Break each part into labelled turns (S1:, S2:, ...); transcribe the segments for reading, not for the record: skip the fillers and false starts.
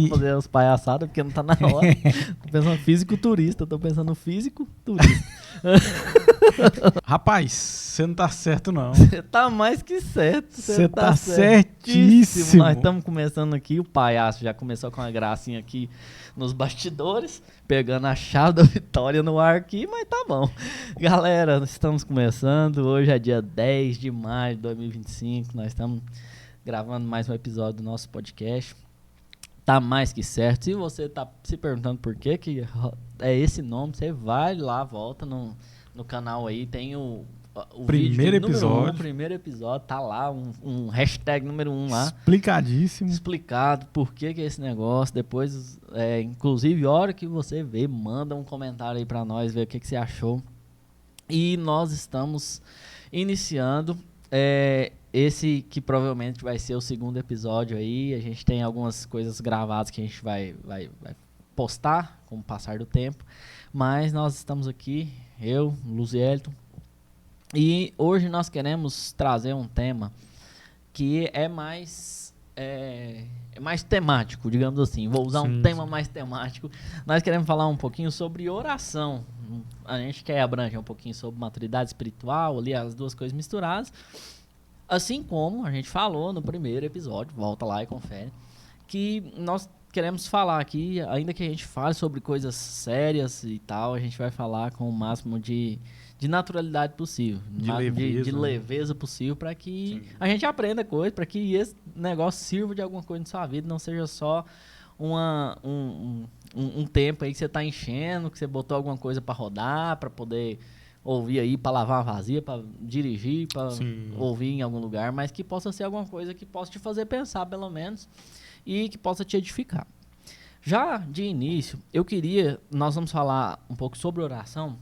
S1: fazer as palhaçadas, porque não tá na hora. Tô pensando físico-turista, tô pensando físico-turista.
S2: Rapaz, você não tá certo, não.
S1: Você tá mais que certo.
S2: Você tá certíssimo.
S1: Nós estamos começando aqui, o palhaço já começou com uma gracinha aqui nos bastidores, pegando a chave da vitória no ar aqui, mas tá bom. Galera, nós estamos começando, hoje é dia 10 de maio de 2025, nós estamos gravando mais um episódio do nosso podcast. Tá mais que certo. Se você tá se perguntando por que é esse nome, você vai lá, volta no canal aí, tem o
S2: primeiro
S1: vídeo
S2: episódio.
S1: O primeiro episódio, tá lá, um hashtag número 1 lá.
S2: Explicadíssimo.
S1: Explicado por que é esse negócio. Depois, inclusive, a hora que você vê, manda um comentário aí pra nós, ver o que você achou. E nós estamos iniciando esse que provavelmente vai ser o segundo episódio aí. A gente tem algumas coisas gravadas que a gente vai postar com o passar do tempo. Mas nós estamos aqui, eu, Luzielton, e hoje nós queremos trazer um tema que é mais temático, digamos assim. Vou usar um tema mais temático. Nós queremos falar um pouquinho sobre oração. A gente quer abranger um pouquinho sobre maturidade espiritual, ali as duas coisas misturadas. Assim como a gente falou no primeiro episódio, volta lá e confere, que nós queremos falar aqui, ainda que a gente fale sobre coisas sérias e tal, a gente vai falar com o máximo de naturalidade possível, de leveza possível, para que a gente aprenda coisa, para que esse negócio sirva de alguma coisa na sua vida, não seja só um tempo aí que você está enchendo, que você botou alguma coisa para rodar, para poder ouvir aí, para lavar uma vazia, para dirigir, para ouvir em algum lugar, mas que possa ser alguma coisa que possa te fazer pensar, pelo menos, e que possa te edificar. Já de início, nós vamos falar um pouco sobre oração.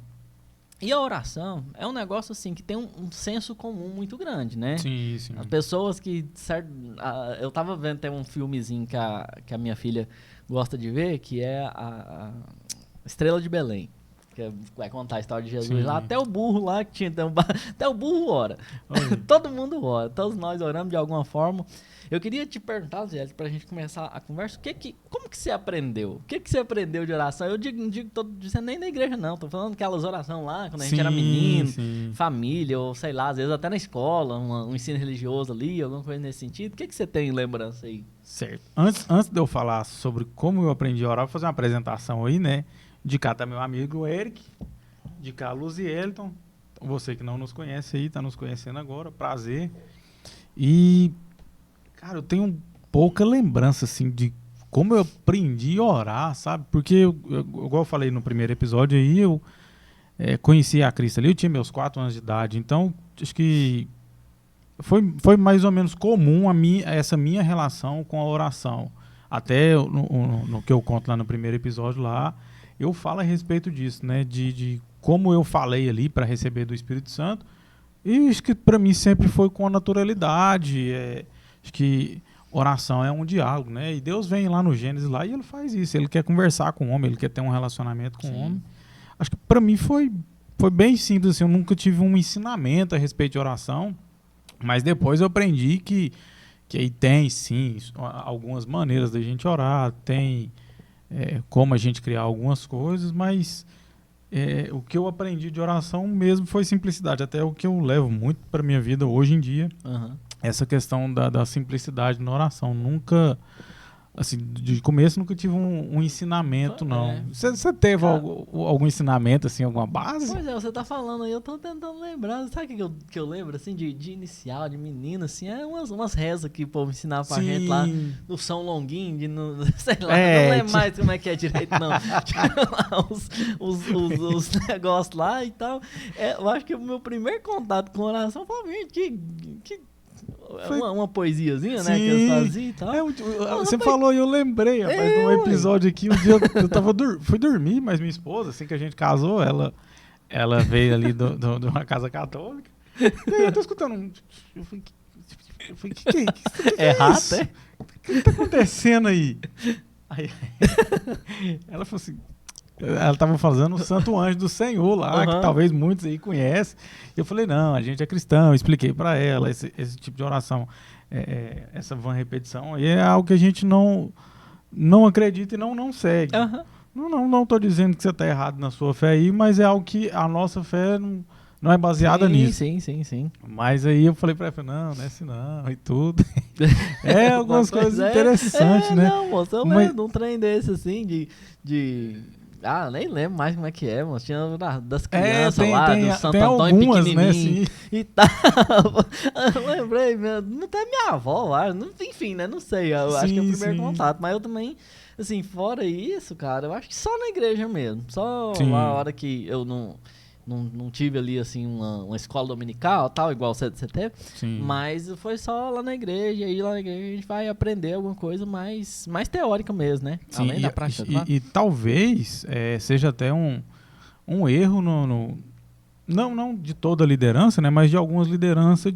S1: E a oração é um negócio assim que tem um senso comum muito grande, né?
S2: Sim.
S1: As pessoas que... eu tava vendo, tem um filmezinho que a minha filha gosta de ver, que é a Estrela de Belém. Que vai contar a história de Jesus lá. Até o burro lá, que tinha... Até o burro ora. Todo mundo ora. Todos nós oramos de alguma forma. Eu queria te perguntar, Zé, pra gente começar a conversa, como que você aprendeu? O que você aprendeu de oração? Eu não digo nem na igreja, não. Tô falando aquelas orações lá, quando a gente era menino, família, ou sei lá, às vezes até na escola, um ensino religioso ali, alguma coisa nesse sentido. O que você tem em lembrança aí?
S2: Certo. Antes de eu falar sobre como eu aprendi a orar, vou fazer uma apresentação aí, né? De cá tá meu amigo Eric, de cá Luzielton. Você que não nos conhece aí, tá nos conhecendo agora, prazer. E... cara, eu tenho pouca lembrança, assim, de como eu aprendi a orar, sabe? Porque, igual eu falei no primeiro episódio aí, eu conheci a Cristo ali, eu tinha meus 4 anos de idade. Então, acho que foi mais ou menos comum essa minha relação com a oração. Até no que eu conto lá no primeiro episódio lá, eu falo a respeito disso, né? De como eu falei ali para receber do Espírito Santo. E acho que para mim sempre foi com a naturalidade, acho que oração é um diálogo, né? E Deus vem lá no Gênesis lá e ele faz isso. Ele quer conversar com o homem, ele quer ter um relacionamento com o homem. Acho que para mim foi bem simples, assim. Eu nunca tive um ensinamento a respeito de oração, mas depois eu aprendi que aí tem, sim, algumas maneiras da gente orar, tem como a gente criar algumas coisas, mas o que eu aprendi de oração mesmo foi simplicidade. Até o que eu levo muito para minha vida hoje em dia. Essa questão da simplicidade na oração. Nunca, assim, de começo, nunca tive um ensinamento, não. Você teve algum ensinamento, assim, alguma base?
S1: Pois é, você tá falando aí, eu tô tentando lembrar. Sabe o que eu lembro, assim, de inicial, de menino, assim, umas rezas que o povo ensinava pra gente lá no São Longuinho, sei lá, não lembro mais como é que é direito, não. os negócios lá e tal. Eu acho que o meu primeiro contato com oração foi que uma poesiazinha, né, que eles faziam e tal.
S2: Você falou e eu lembrei, rapaz, num episódio aqui, um dia eu fui dormir, mas minha esposa, assim que a gente casou, ela veio ali de uma casa católica, e aí eu tô escutando eu falei, que é
S1: rato,
S2: isso? O que tá acontecendo aí? Aí ela falou assim, ela estava fazendo o Santo Anjo do Senhor lá, que talvez muitos aí conhecem. Eu falei, não, a gente é cristão. Eu expliquei para ela esse tipo de oração, essa van repetição. E é algo que a gente não não acredita e não segue.
S1: Aham.
S2: Não tô dizendo que você tá errado na sua fé aí, mas é algo que a nossa fé não é baseada nisso.
S1: Sim.
S2: Mas aí eu falei pra ela, não é assim não, e tudo. É algumas coisas interessantes, né?
S1: Não, moço, eu lembro um trem desse, assim, de... Ah, nem lembro mais como é que é, moço. Tinha das crianças lá, do Santo Antônio
S2: algumas,
S1: pequenininho,
S2: né, assim.
S1: e tal. Eu lembrei, não até minha avó, enfim, né, não sei, eu acho que é o primeiro contato. Mas eu também, assim, fora isso, cara, eu acho que só na igreja mesmo. Só a hora que eu não tive ali, assim, uma escola dominical, tal, igual você teve.
S2: Sim.
S1: Mas foi só lá na igreja. E aí lá na igreja a gente vai aprender alguma coisa mais teórica mesmo, né?
S2: Sim,
S1: além da prática.
S2: E talvez seja até um erro não de toda a liderança, né? Mas de algumas lideranças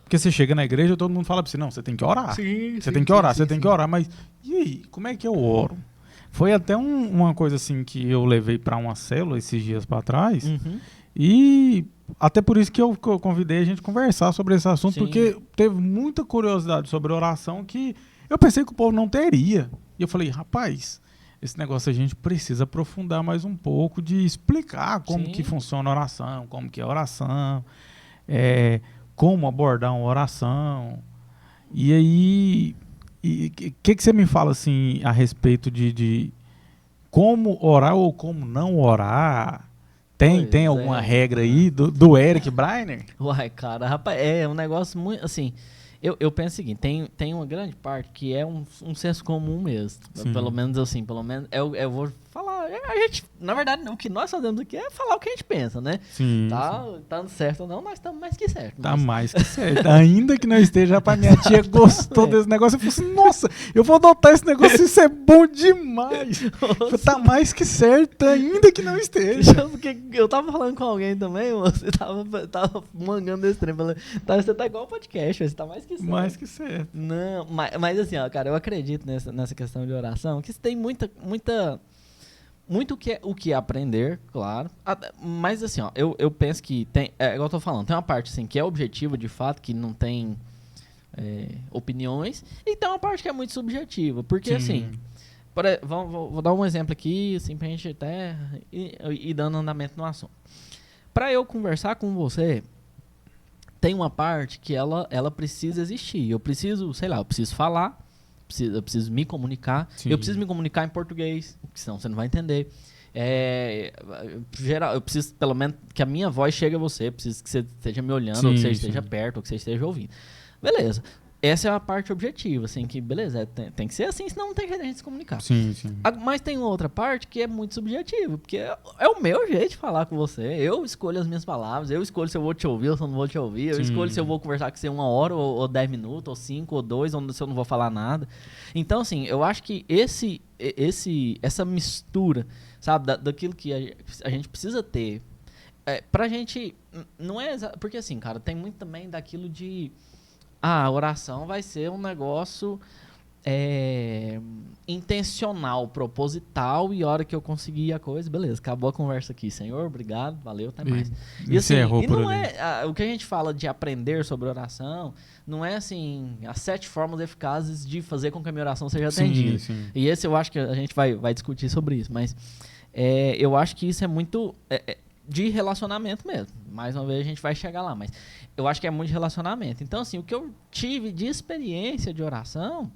S2: porque você chega na igreja e todo mundo fala pra você, não, você tem que orar. Você tem que orar. Mas e aí, como é que eu oro? Foi até uma coisa assim que eu levei para uma célula esses dias para trás.
S1: Uhum.
S2: E até por isso que eu convidei a gente conversar sobre esse assunto, porque teve muita curiosidade sobre oração que eu pensei que o povo não teria. E eu falei, rapaz, esse negócio a gente precisa aprofundar mais um pouco, de explicar como que funciona a oração, como que é a oração, como abordar uma oração. E aí... E o que você me fala assim a respeito de como orar ou como não orar? Tem alguma regra aí do Eric Breiner?
S1: Uai, cara, rapaz, é um negócio muito, assim, eu penso o seguinte, tem uma grande parte que é um senso comum mesmo.
S2: Sim.
S1: Pelo menos eu vou falar, a gente, na verdade, o que nós fazemos aqui é falar o que a gente pensa, né?
S2: Sim.
S1: Tá certo ou não, nós estamos mais que certo.
S2: Tá mais que certo. Ainda que não esteja, rapaz, minha tia gostou desse negócio. Eu falei assim, nossa, eu vou adotar esse negócio, isso é bom demais. Tá mais que certo, ainda que não esteja.
S1: Porque eu tava falando com alguém também, você tava mangando esse trem. Você tá igual o podcast, você tá mais que certo.
S2: Mais que certo.
S1: Não, mas assim, ó, cara, eu acredito nessa questão de oração, que tem muito o que aprender, claro. Mas assim, ó, eu penso que tem, igual eu tô falando, tem uma parte assim que é objetiva de fato, que não tem opiniões, e tem uma parte que é muito subjetiva, porque assim, vou dar um exemplo aqui, assim, pra gente até ir dando andamento no assunto. Pra eu conversar com você, tem uma parte que ela precisa existir. Eu preciso falar, eu preciso me comunicar. Sim. Eu preciso me comunicar em português, senão você não vai entender. Eu preciso, pelo menos, que a minha voz chegue a você. Eu preciso que você esteja me olhando, ou que você esteja perto, ou que você esteja ouvindo. Beleza. Essa é a parte objetiva, assim, que beleza, tem que ser assim, senão não tem jeito de a gente se comunicar.
S2: Sim.
S1: Mas tem outra parte que é muito subjetiva, porque é o meu jeito de falar com você. Eu escolho as minhas palavras, eu escolho se eu vou te ouvir ou se eu não vou te ouvir, eu escolho se eu vou conversar com você 1 hora, ou 10 minutos, ou 5, ou 2, ou se eu não vou falar nada. Então, assim, eu acho que essa mistura, sabe, daquilo que a gente precisa ter, pra gente, não é... Porque, assim, cara, tem muito também daquilo de... a oração vai ser um negócio intencional, proposital, e a hora que eu conseguir a coisa, beleza, acabou a conversa aqui, Senhor, obrigado, valeu, até mais. E assim, não o que a gente fala de aprender sobre oração, não é assim, as 7 formas eficazes de fazer com que a minha oração seja atendida. Sim. E esse eu acho que a gente vai discutir sobre isso, mas eu acho que isso é muito... de relacionamento mesmo. Mais uma vez a gente vai chegar lá, mas eu acho que é muito de relacionamento. Então, assim, o que eu tive de experiência de oração,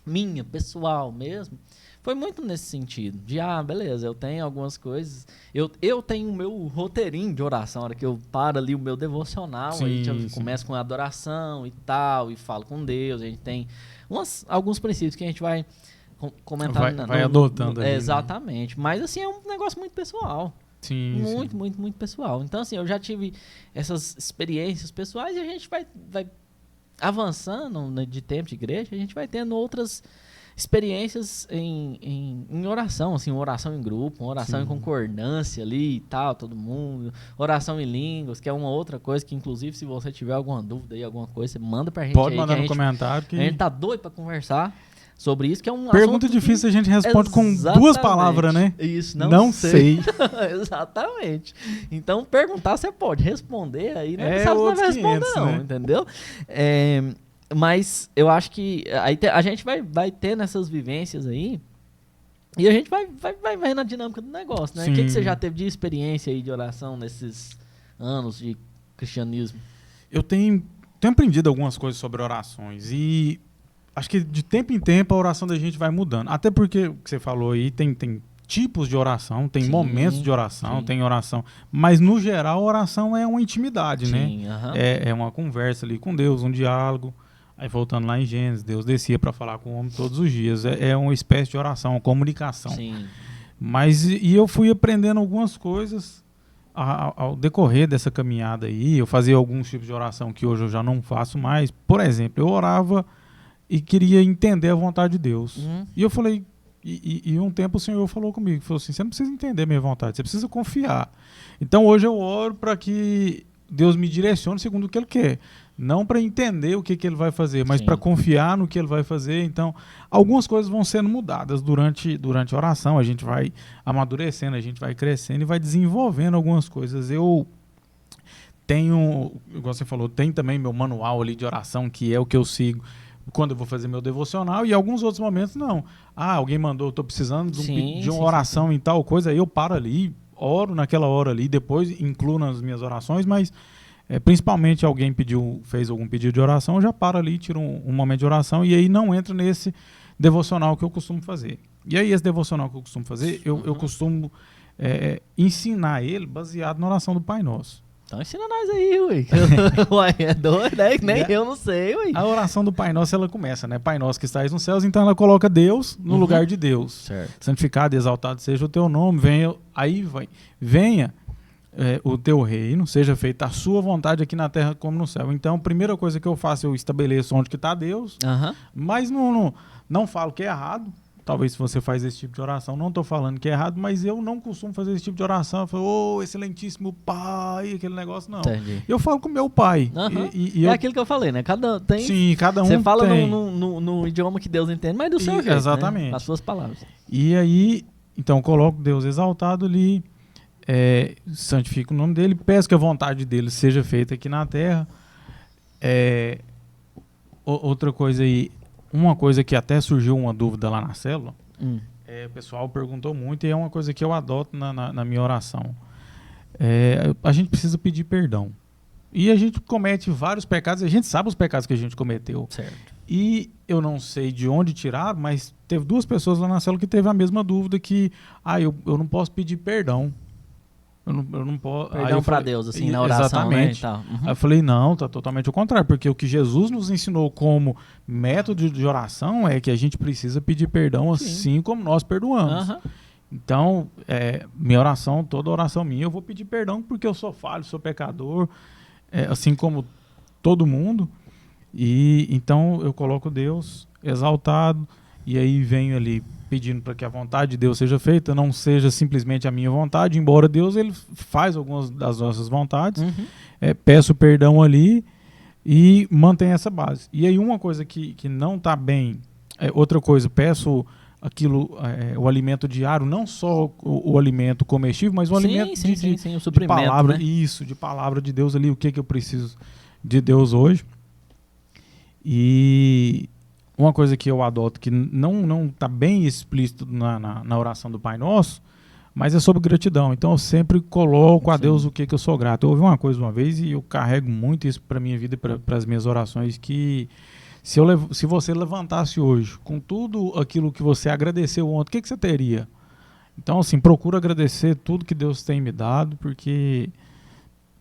S1: minha, pessoal mesmo, foi muito nesse sentido. De, beleza, eu tenho algumas coisas, eu tenho o meu roteirinho de oração, a hora que eu paro ali o meu devocional, aí eu começo com a adoração e tal, e falo com Deus, a gente tem alguns princípios que a gente vai comentar.
S2: Vai adotando ali,
S1: exatamente. Né? Mas, assim, é um negócio muito pessoal. Muito pessoal. Então, assim, eu já tive essas experiências pessoais e a gente vai avançando, né, de tempo de igreja, a gente vai tendo outras experiências em oração, assim, uma oração em grupo, uma oração em concordância ali e tal, todo mundo, oração em línguas, que é uma outra coisa que, inclusive, se você tiver alguma dúvida aí, alguma coisa, você manda pra gente.
S2: Pode mandar no comentário.
S1: A gente tá doido pra conversar sobre isso, que é um
S2: pergunta difícil, a gente responde com 2 palavras, né?
S1: Isso,
S2: não sei.
S1: Exatamente. Então, perguntar você pode, responder aí não sabe se não vai responder 500, não, né? Entendeu? Mas eu acho que aí a gente vai ter nessas vivências aí, e a gente vai na dinâmica do negócio, né? O que você já teve de experiência aí de oração nesses anos de cristianismo?
S2: Eu tenho aprendido algumas coisas sobre orações e acho que de tempo em tempo a oração da gente vai mudando. Até porque, o que você falou aí, tem tipos de oração, tem momentos de oração, tem oração. Mas, no geral, a oração é uma intimidade, né? É uma conversa ali com Deus, um diálogo. Aí, voltando lá em Gênesis, Deus descia para falar com o homem todos os dias. É uma espécie de oração, uma comunicação.
S1: Sim.
S2: Mas, e eu fui aprendendo algumas coisas ao decorrer dessa caminhada aí. Eu fazia alguns tipos de oração que hoje eu já não faço mais. Por exemplo, eu orava e queria entender a vontade de Deus. E eu falei... E um tempo o Senhor falou comigo, falou assim, você não precisa entender a minha vontade, você precisa confiar. Então hoje eu oro para que Deus me direcione segundo o que Ele quer. Não para entender o que Ele vai fazer, mas para confiar no que Ele vai fazer. Então, algumas coisas vão sendo mudadas durante a oração, a gente vai amadurecendo, a gente vai crescendo e vai desenvolvendo algumas coisas. Eu tenho, igual você falou, tem também meu manual ali de oração, que é o que eu sigo quando eu vou fazer meu devocional, e alguns outros momentos não. Alguém mandou, eu tô precisando de uma oração em tal coisa, aí eu paro ali, oro naquela hora ali, depois incluo nas minhas orações, mas principalmente alguém fez algum pedido de oração, eu já paro ali, tiro um momento de oração, e aí não entro nesse devocional que eu costumo fazer. E aí esse devocional que eu costumo fazer, eu costumo ensinar ele baseado na oração do Pai Nosso.
S1: Então ensina nós aí, ué. Ué, é doido, né? Nem eu não sei, ué.
S2: A oração do Pai Nosso, ela começa, né? Pai Nosso que estás nos céus, então ela coloca Deus no lugar de Deus.
S1: Certo.
S2: Santificado e exaltado seja o teu nome, venha o teu reino, seja feita a sua vontade aqui na terra como no céu. Então, a primeira coisa que eu faço, eu estabeleço onde que está Deus, mas não falo que é errado. Talvez se você faz esse tipo de oração, não estou falando que é errado, mas eu não costumo fazer esse tipo de oração. Eu falo, excelentíssimo Pai, aquele negócio, não.
S1: Entendi.
S2: Eu falo com o meu Pai.
S1: E aquilo que eu falei, né? Cada um
S2: você
S1: fala no idioma que Deus entende, mas do seu jeito,
S2: exatamente.
S1: Né? As suas palavras.
S2: E aí, então, eu coloco Deus exaltado ali, santifico o nome dele, peço que a vontade dele seja feita aqui na terra. Outra coisa aí, uma coisa que até surgiu uma dúvida lá na célula, o pessoal perguntou muito e é uma coisa que eu adoto na minha oração. A gente precisa pedir perdão. E a gente comete vários pecados, a gente sabe os pecados que a gente cometeu.
S1: Certo.
S2: E eu não sei de onde tirar, mas teve 2 pessoas lá na célula que teve a mesma dúvida que, eu não posso pedir perdão. Eu não posso.
S1: Perdão para Deus, assim, na oração,
S2: exatamente.
S1: Né, e tal.
S2: Aí eu falei, não, tá totalmente ao contrário, porque o que Jesus nos ensinou como método de oração é que a gente precisa pedir perdão assim como nós perdoamos. Então, minha oração, toda oração minha, eu vou pedir perdão porque eu sou falho, sou pecador, assim como todo mundo. E então eu coloco Deus exaltado e aí venho ali pedindo para que a vontade de Deus seja feita, não seja simplesmente a minha vontade, embora Deus ele faz algumas das nossas vontades, peço perdão ali e mantenho essa base. E aí uma coisa que não está bem, outra coisa, peço aquilo, o alimento diário, não só o alimento comestível, mas o alimento
S1: o suprimento,
S2: de palavra,
S1: né?
S2: Isso, de palavra de Deus ali, o que eu preciso de Deus hoje. E uma coisa que eu adoto que não está bem explícito na oração do Pai Nosso, mas é sobre gratidão. Então eu sempre coloco a Deus o que eu sou grato. Eu ouvi uma coisa uma vez e eu carrego muito isso para a minha vida e para as minhas orações, que se você levantasse hoje com tudo aquilo que você agradeceu ontem, o que você teria? Então, assim, procuro agradecer tudo que Deus tem me dado, porque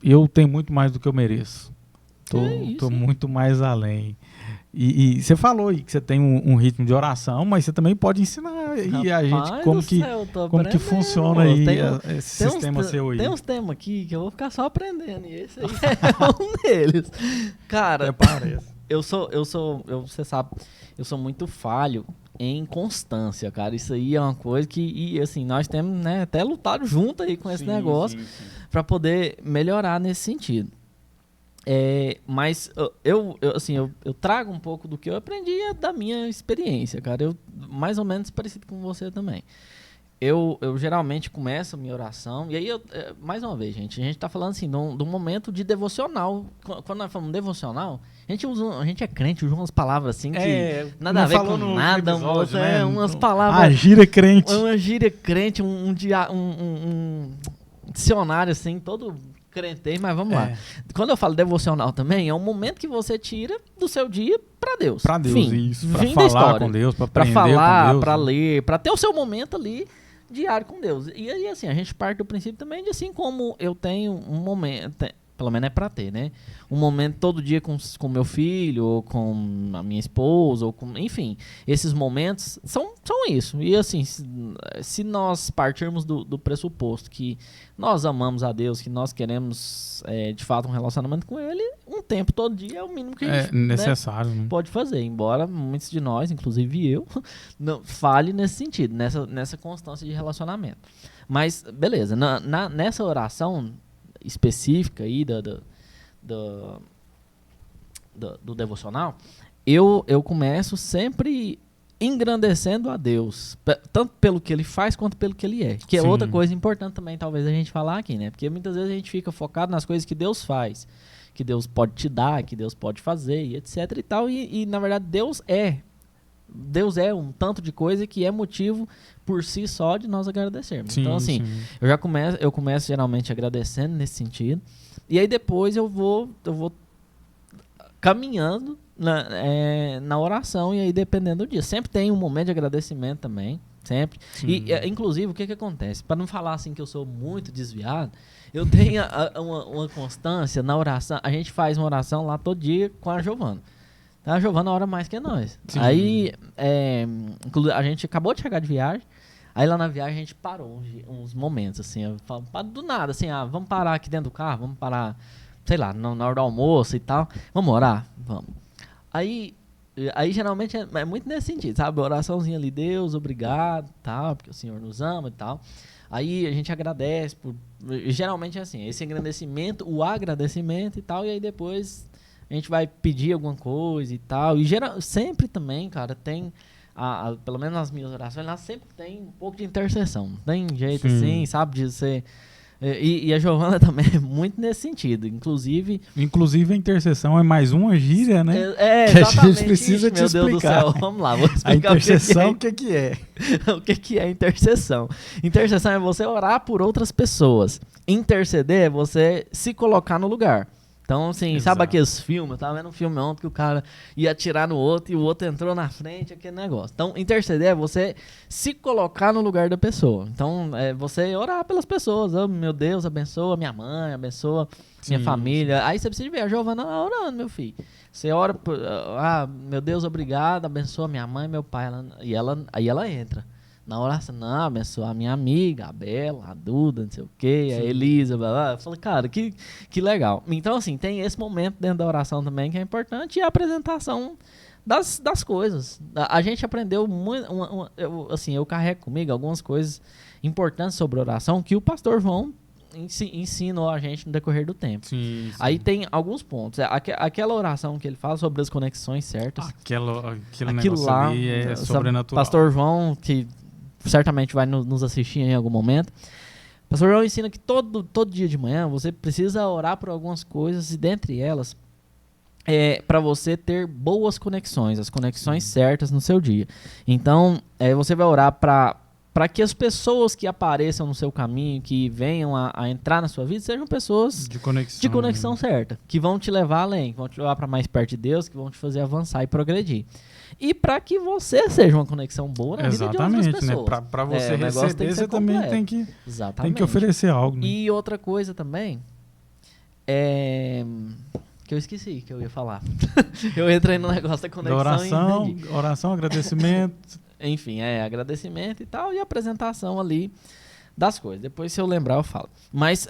S2: eu tenho muito mais do que eu mereço. Tô muito mais além. E você falou aí que você tem um ritmo de oração, mas você também pode ensinar aí a gente como que funciona aí esse sistema seu aí.
S1: Tem uns temas aqui que eu vou ficar só aprendendo, e esse aí é um deles. Cara, você sabe, eu sou muito falho em constância, cara. Isso aí é uma coisa que, assim, nós temos, né, até lutado junto aí com esse negócio para poder melhorar nesse sentido. Mas eu trago um pouco do que eu aprendi da minha experiência, cara. Eu mais ou menos parecido com você também. eu geralmente começo a minha oração, e aí, mais uma vez, gente, a gente tá falando assim, de um momento de devocional. Quando nós falamos devocional, a gente é crente, usa umas palavras assim que nada a ver com nada,
S2: episódio, né?
S1: umas palavras...
S2: A gíria crente.
S1: Uma gíria crente, um dicionário assim, todo crentei, mas vamos lá. Quando eu falo devocional também, é um momento que você tira do seu dia pra Deus.
S2: Pra Deus,
S1: fim,
S2: isso. Pra
S1: fim
S2: falar com Deus, pra aprender
S1: pra falar,
S2: com Deus.
S1: pra ler, pra ter o seu momento ali diário com Deus. E aí, assim, a gente parte do princípio também de assim como eu tenho um momento, pelo menos é pra ter, né? Um momento todo dia com meu filho, ou com a minha esposa, ou com... Enfim, esses momentos são isso. E assim, se nós partirmos do pressuposto que nós amamos a Deus, que nós queremos, de fato, um relacionamento com Ele, um tempo todo dia é o mínimo que a gente
S2: necessário, né?
S1: Pode fazer. Embora muitos de nós, inclusive eu, não fale nesse sentido, nessa constância de relacionamento. Mas, beleza, nessa oração específica aí do devocional, eu começo sempre engrandecendo a Deus, tanto pelo que Ele faz quanto pelo que Ele é, que é outra coisa importante também talvez a gente falar aqui, né? Porque muitas vezes a gente fica focado nas coisas que Deus faz, que Deus pode te dar, que Deus pode fazer, e etc e tal, e na verdade Deus é um tanto de coisa que é motivo por si só de nós agradecermos. Então, assim, eu começo geralmente agradecendo nesse sentido. E aí depois eu vou caminhando na oração, e aí dependendo do dia. Sempre tem um momento de agradecimento também. Sempre. E, inclusive, o que acontece? Para não falar assim que eu sou muito desviado, eu tenho uma constância na oração. A gente faz uma oração lá todo dia com a Giovana. A Giovana ora mais que nós. Sim. Aí, a gente acabou de chegar de viagem. Aí lá na viagem a gente parou uns momentos, assim. Do nada, assim, vamos parar aqui dentro do carro, vamos parar, sei lá, na hora do almoço e tal. Vamos orar? Vamos. Aí geralmente é muito nesse sentido, sabe? Oraçãozinha ali, Deus, obrigado, tal, porque o Senhor nos ama e tal. Aí a gente agradece, geralmente é assim, esse agradecimento, o agradecimento e tal, e aí depois a gente vai pedir alguma coisa e tal. E sempre também, cara, tem, pelo menos nas minhas orações, lá sempre tem um pouco de intercessão. Não tem jeito assim, sabe, de ser... E a Giovana também é muito nesse sentido. Inclusive a intercessão é mais uma gíria, né?
S2: Que a gente precisa te explicar. Meu Deus do céu,
S1: vamos lá, vou explicar
S2: a intercessão, o que é?
S1: O que é intercessão? Intercessão é você orar por outras pessoas. Interceder é você se colocar no lugar. Então, assim, sabe aqueles filmes? Eu tava vendo um filme ontem que o cara ia atirar no outro e o outro entrou na frente, aquele negócio. Então, interceder é você se colocar no lugar da pessoa. Então, é você orar pelas pessoas. Oh, meu Deus, abençoa minha mãe, abençoa minha família. Aí você precisa ver a Giovana orando, meu filho. Você ora, meu Deus, obrigado, abençoa minha mãe e meu pai. Aí ela entra. Na oração, não, abençoar a minha amiga, a Bela, a Duda, não sei o quê, a Elisa, blá, blá. Eu falei, cara, que legal. Então, assim, tem esse momento dentro da oração também que é importante, e a apresentação das coisas. A gente aprendeu muito, eu carrego comigo algumas coisas importantes sobre oração que o pastor João ensinou a gente no decorrer do tempo. Sim. Aí tem alguns pontos. Aquela oração que ele fala sobre as conexões certas. Aquilo lá, ali é sobrenatural. Pastor João, que certamente vai nos assistir em algum momento. O pastor João ensina que todo dia de manhã você precisa orar por algumas coisas, e dentre elas para você ter boas conexões, as conexões certas no seu dia. Então, você vai orar para que as pessoas que apareçam no seu caminho, que venham a entrar na sua vida, sejam pessoas de conexão certa, que vão te levar além, que vão te levar para mais perto de Deus, que vão te fazer avançar e progredir. E para que você seja uma conexão boa na vida de outras pessoas.
S2: Né? Para você receber, você também tem que oferecer algo. Né?
S1: E outra coisa também, que eu esqueci que eu ia falar. Eu entrei no negócio da conexão e
S2: oração, agradecimento...
S1: Enfim, agradecimento e tal, e apresentação ali das coisas. Depois, se eu lembrar, eu falo. Mas,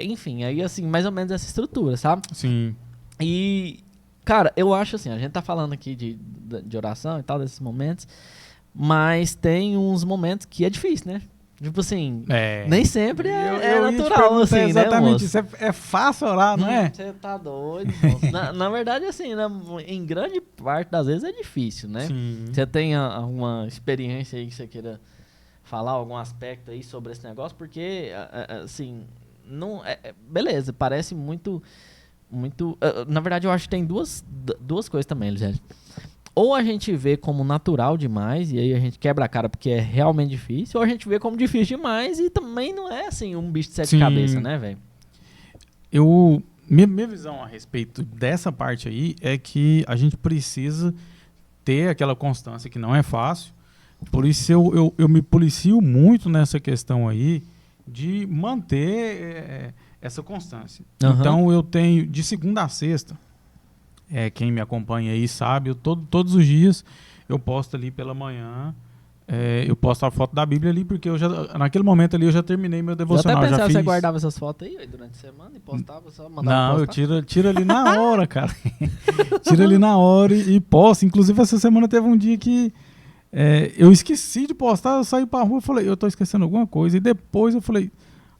S1: enfim, aí assim, mais ou menos essa estrutura, sabe?
S2: Sim.
S1: E, cara, eu acho assim, a gente tá falando aqui de oração e tal, desses momentos, mas tem uns momentos que é difícil, né? Tipo assim, nem sempre é natural, assim,
S2: exatamente,
S1: né,
S2: isso é fácil orar, não é?
S1: Você tá doido, moço. na verdade, assim, em grande parte das vezes é difícil, né? Você tem alguma experiência aí que você queira falar algum aspecto aí sobre esse negócio, porque, assim, não, beleza, parece muito... na verdade, eu acho que tem duas coisas também, Elisete. Ou a gente vê como natural demais, e aí a gente quebra a cara porque é realmente difícil, ou a gente vê como difícil demais e também não é, assim, um bicho de 7 cabeças, né, velho?
S2: Minha visão a respeito dessa parte aí é que a gente precisa ter aquela constância que não é fácil. Por isso eu me policio muito nessa questão aí de manter essa constância.
S1: Uhum.
S2: Então eu tenho de segunda a sexta, quem me acompanha aí sabe, todos os dias eu posto ali pela manhã, eu posto a foto da Bíblia ali, porque naquele momento ali eu já terminei meu devocional.
S1: Eu até pensava que
S2: fiz...
S1: você guardava essas fotos aí durante a semana e postava, só mandava
S2: Não,
S1: postar.
S2: eu tiro ali na hora, cara. Tiro ali na hora e posto. Inclusive essa semana teve um dia que eu esqueci de postar, eu saí pra rua e falei, eu tô esquecendo alguma coisa. E depois eu falei...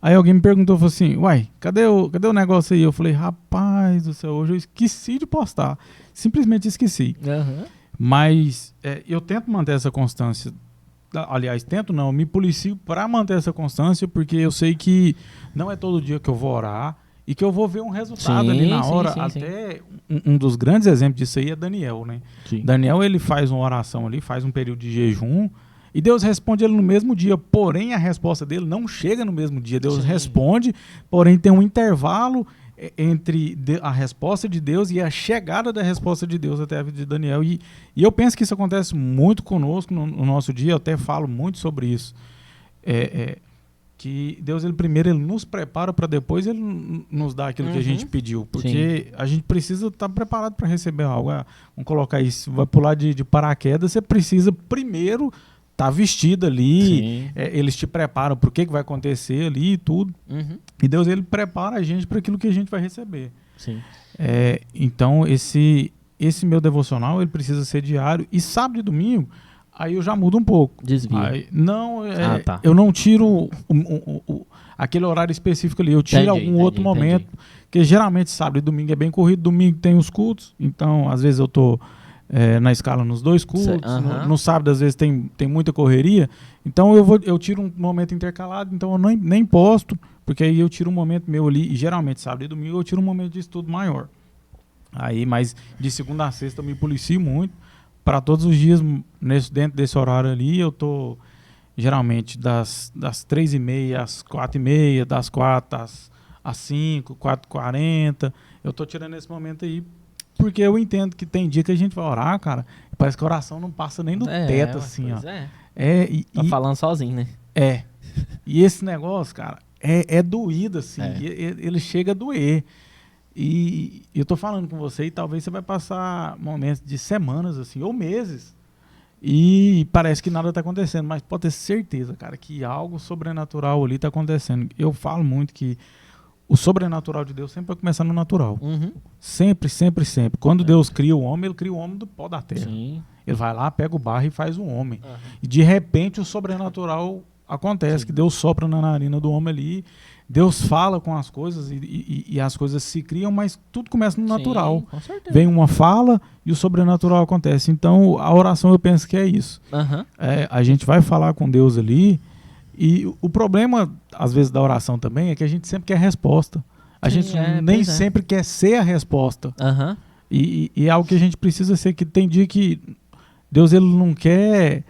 S2: Aí alguém me perguntou, falou assim, uai, cadê o negócio aí? Eu falei, rapaz do céu, hoje eu esqueci de postar. Simplesmente esqueci.
S1: Uhum.
S2: Mas eu tento manter essa constância. Aliás, tento não, me policio para manter essa constância, porque eu sei que não é todo dia que eu vou orar e que eu vou ver um resultado ali na hora. Até um dos grandes exemplos disso aí é Daniel, né?
S1: Sim.
S2: Daniel, ele faz uma oração ali, faz um período de jejum, e Deus responde ele no mesmo dia, porém a resposta dele não chega no mesmo dia. Deus responde, porém tem um intervalo entre a resposta de Deus e a chegada da resposta de Deus até a vida de Daniel. E eu penso que isso acontece muito conosco no nosso dia, eu até falo muito sobre isso. Que Deus, ele nos prepara para depois ele nos dar aquilo que a gente pediu. Porque a gente precisa estar preparado para receber algo. Vamos colocar isso, vai pular de paraquedas, você precisa primeiro tá vestido ali, eles te preparam para o que vai acontecer ali e tudo. E Deus, ele prepara a gente para aquilo que a gente vai receber.
S1: Sim.
S2: Então, esse meu devocional, ele precisa ser diário. E sábado e domingo, aí eu já mudo um pouco.
S1: Desvia.
S2: Tá. Eu não tiro aquele horário específico ali, eu tiro outro momento, porque geralmente sábado e domingo é bem corrido. Domingo tem os cultos, então às vezes eu tô na escala nos 2 cultos, no sábado às vezes tem muita correria, então eu tiro um momento intercalado, então eu nem posto, porque aí eu tiro um momento meu ali, e geralmente sábado e domingo eu tiro um momento de estudo maior. Aí, mas de segunda a sexta eu me policio muito, para todos os dias dentro desse horário ali, eu tô geralmente das 3h30 às 4h30, das 4 às 5, 4h40, eu tô tirando esse momento aí, porque eu entendo que tem dia que a gente vai orar, cara, e parece que a oração não passa nem do teto, assim, ó.
S1: Tá falando sozinho, né?
S2: E esse negócio, cara, é doído, assim, ele chega a doer. E eu tô falando com você e talvez você vai passar momentos de semanas, assim, ou meses, e parece que nada tá acontecendo, mas pode ter certeza, cara, que algo sobrenatural ali tá acontecendo. Eu falo muito que o sobrenatural de Deus sempre vai começar no natural. Sempre, sempre, sempre. Quando Deus cria o homem, ele cria o homem do pó da terra.
S1: Sim.
S2: Ele vai lá, pega o barro e faz um homem. E de repente o sobrenatural acontece, que Deus sopra na narina do homem ali, Deus fala com as coisas e as coisas se criam, mas tudo começa no natural.
S1: Com certeza.
S2: Vem uma fala e o sobrenatural acontece. Então a oração, eu penso que é isso. A gente vai falar com Deus ali. E o problema, às vezes, da oração também é que a gente sempre quer resposta. A gente nem sempre quer ser a resposta. E é algo que a gente precisa ser, que tem dia que Deus, ele não quer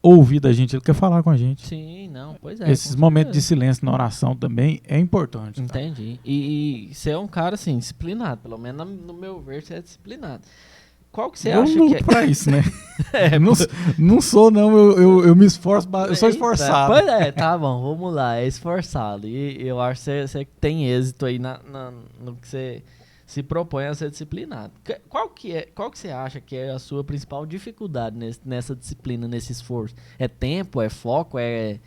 S2: ouvir da gente, ele quer falar com a gente.
S1: Sim, não, pois é.
S2: Esses momentos de silêncio na oração também é importante.
S1: Entendi. Tá? E você é um cara, assim, disciplinado. Pelo menos no meu ver, você é disciplinado. Qual que você acha que é?
S2: Pra isso, né? Não sou, não. Eu me esforço. Eu sou esforçado.
S1: Pois é, tá bom. Vamos lá. É esforçado. E eu acho que você tem êxito aí no que você se propõe a ser disciplinado. Qual que você acha que é a sua principal dificuldade nessa disciplina, nesse esforço? É tempo? É foco? É,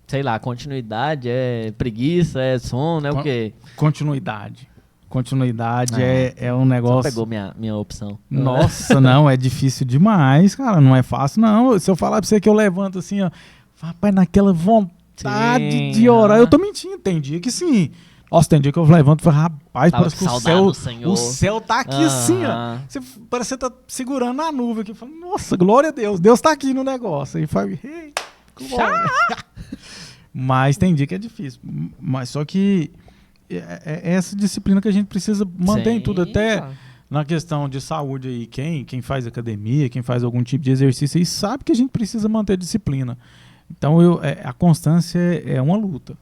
S1: sei lá, continuidade? É preguiça? É sono? É o quê?
S2: Continuidade é um negócio...
S1: Você pegou minha opção.
S2: Nossa, não, é difícil demais, cara. Não é fácil, não. Se eu falar pra você que eu levanto assim, ó, rapaz, naquela vontade de orar, eu tô mentindo. Tem dia que sim. Nossa, tem dia que eu levanto e falo, rapaz, parece que o céu tá aqui assim, ó. Parece que você tá segurando a nuvem aqui. Falo, nossa, glória a Deus, Deus tá aqui no negócio. Aí fala, Mas tem dia que é difícil. Mas só que é essa disciplina que a gente precisa manter em tudo, até na questão de saúde aí. Quem faz academia, quem faz algum tipo de exercício aí, sabe que a gente precisa manter disciplina. Então a constância é uma luta.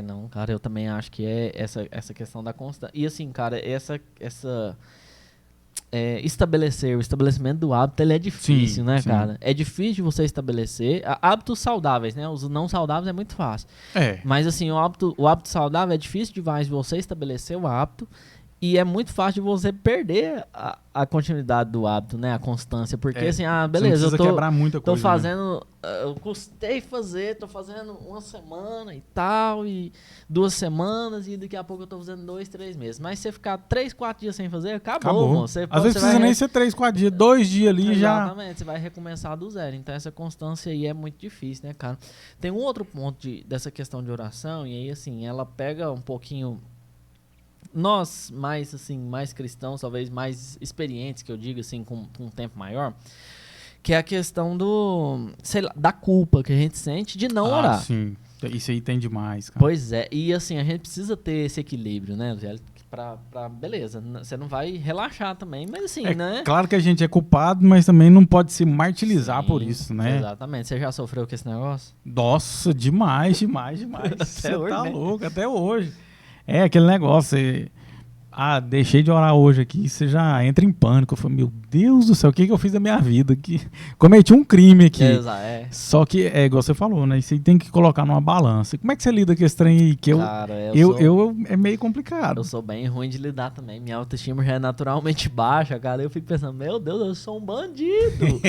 S1: Não, cara, eu também acho que é essa questão da constância. E assim, cara, o estabelecimento do hábito, ele é difícil, né, cara? É difícil de você estabelecer hábitos saudáveis, né? Os não saudáveis é muito fácil. Mas assim, o hábito saudável é difícil demais você estabelecer o hábito. E é muito fácil de você perder a continuidade do hábito, né? A constância. Porque assim, beleza, eu tô
S2: quebrar muita coisa,
S1: fazendo... Né? Eu custei fazer, tô fazendo uma semana e tal, e 2 semanas, e daqui a pouco eu tô fazendo 2, 3 meses. Mas se você ficar 3, 4 dias sem fazer, acabou. Mano.
S2: Às vezes precisa nem ser 3, 4 dias, 2 dias ali já...
S1: Exatamente, você vai recomeçar do zero. Então essa constância aí é muito difícil, né, cara? Tem um outro ponto dessa questão de oração, e aí assim, ela pega um pouquinho... Nós, mais cristãos, talvez mais experientes, que eu digo assim, com um tempo maior, que é a questão da culpa que a gente sente de não orar.
S2: Sim, isso aí tem demais, cara.
S1: Pois é, e assim, a gente precisa ter esse equilíbrio, né, velho? Beleza, você não vai relaxar também, mas assim, né?
S2: Claro que a gente é culpado, mas também não pode se martirizar por isso, né?
S1: Exatamente. Você já sofreu com esse negócio?
S2: Nossa, demais. Você tá louco, até hoje. É aquele negócio, deixei de orar hoje aqui, você já entra em pânico. Eu falo, meu Deus do céu, o que eu fiz da minha vida aqui? Cometi um crime aqui. Só que é igual você falou, né? Você tem que colocar numa balança. Como é que você lida com esse trem aí?
S1: Cara,
S2: é meio complicado.
S1: Eu sou bem ruim de lidar também. Minha autoestima já é naturalmente baixa, cara. Eu fico pensando, meu Deus, eu sou um bandido.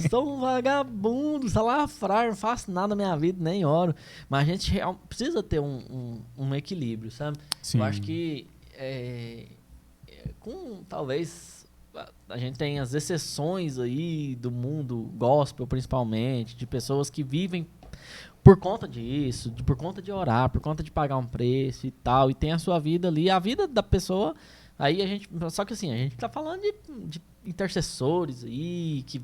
S1: Sou um vagabundo, salafrário, não faço nada na minha vida, nem oro. Mas a gente precisa ter um equilíbrio, sabe?
S2: Sim.
S1: Eu acho que talvez a gente tem as exceções aí do mundo gospel, principalmente, de pessoas que vivem por conta disso, por conta de orar, por conta de pagar um preço e tal, e tem a sua vida ali, a vida da pessoa, só que assim, a gente tá falando de intercessores aí, que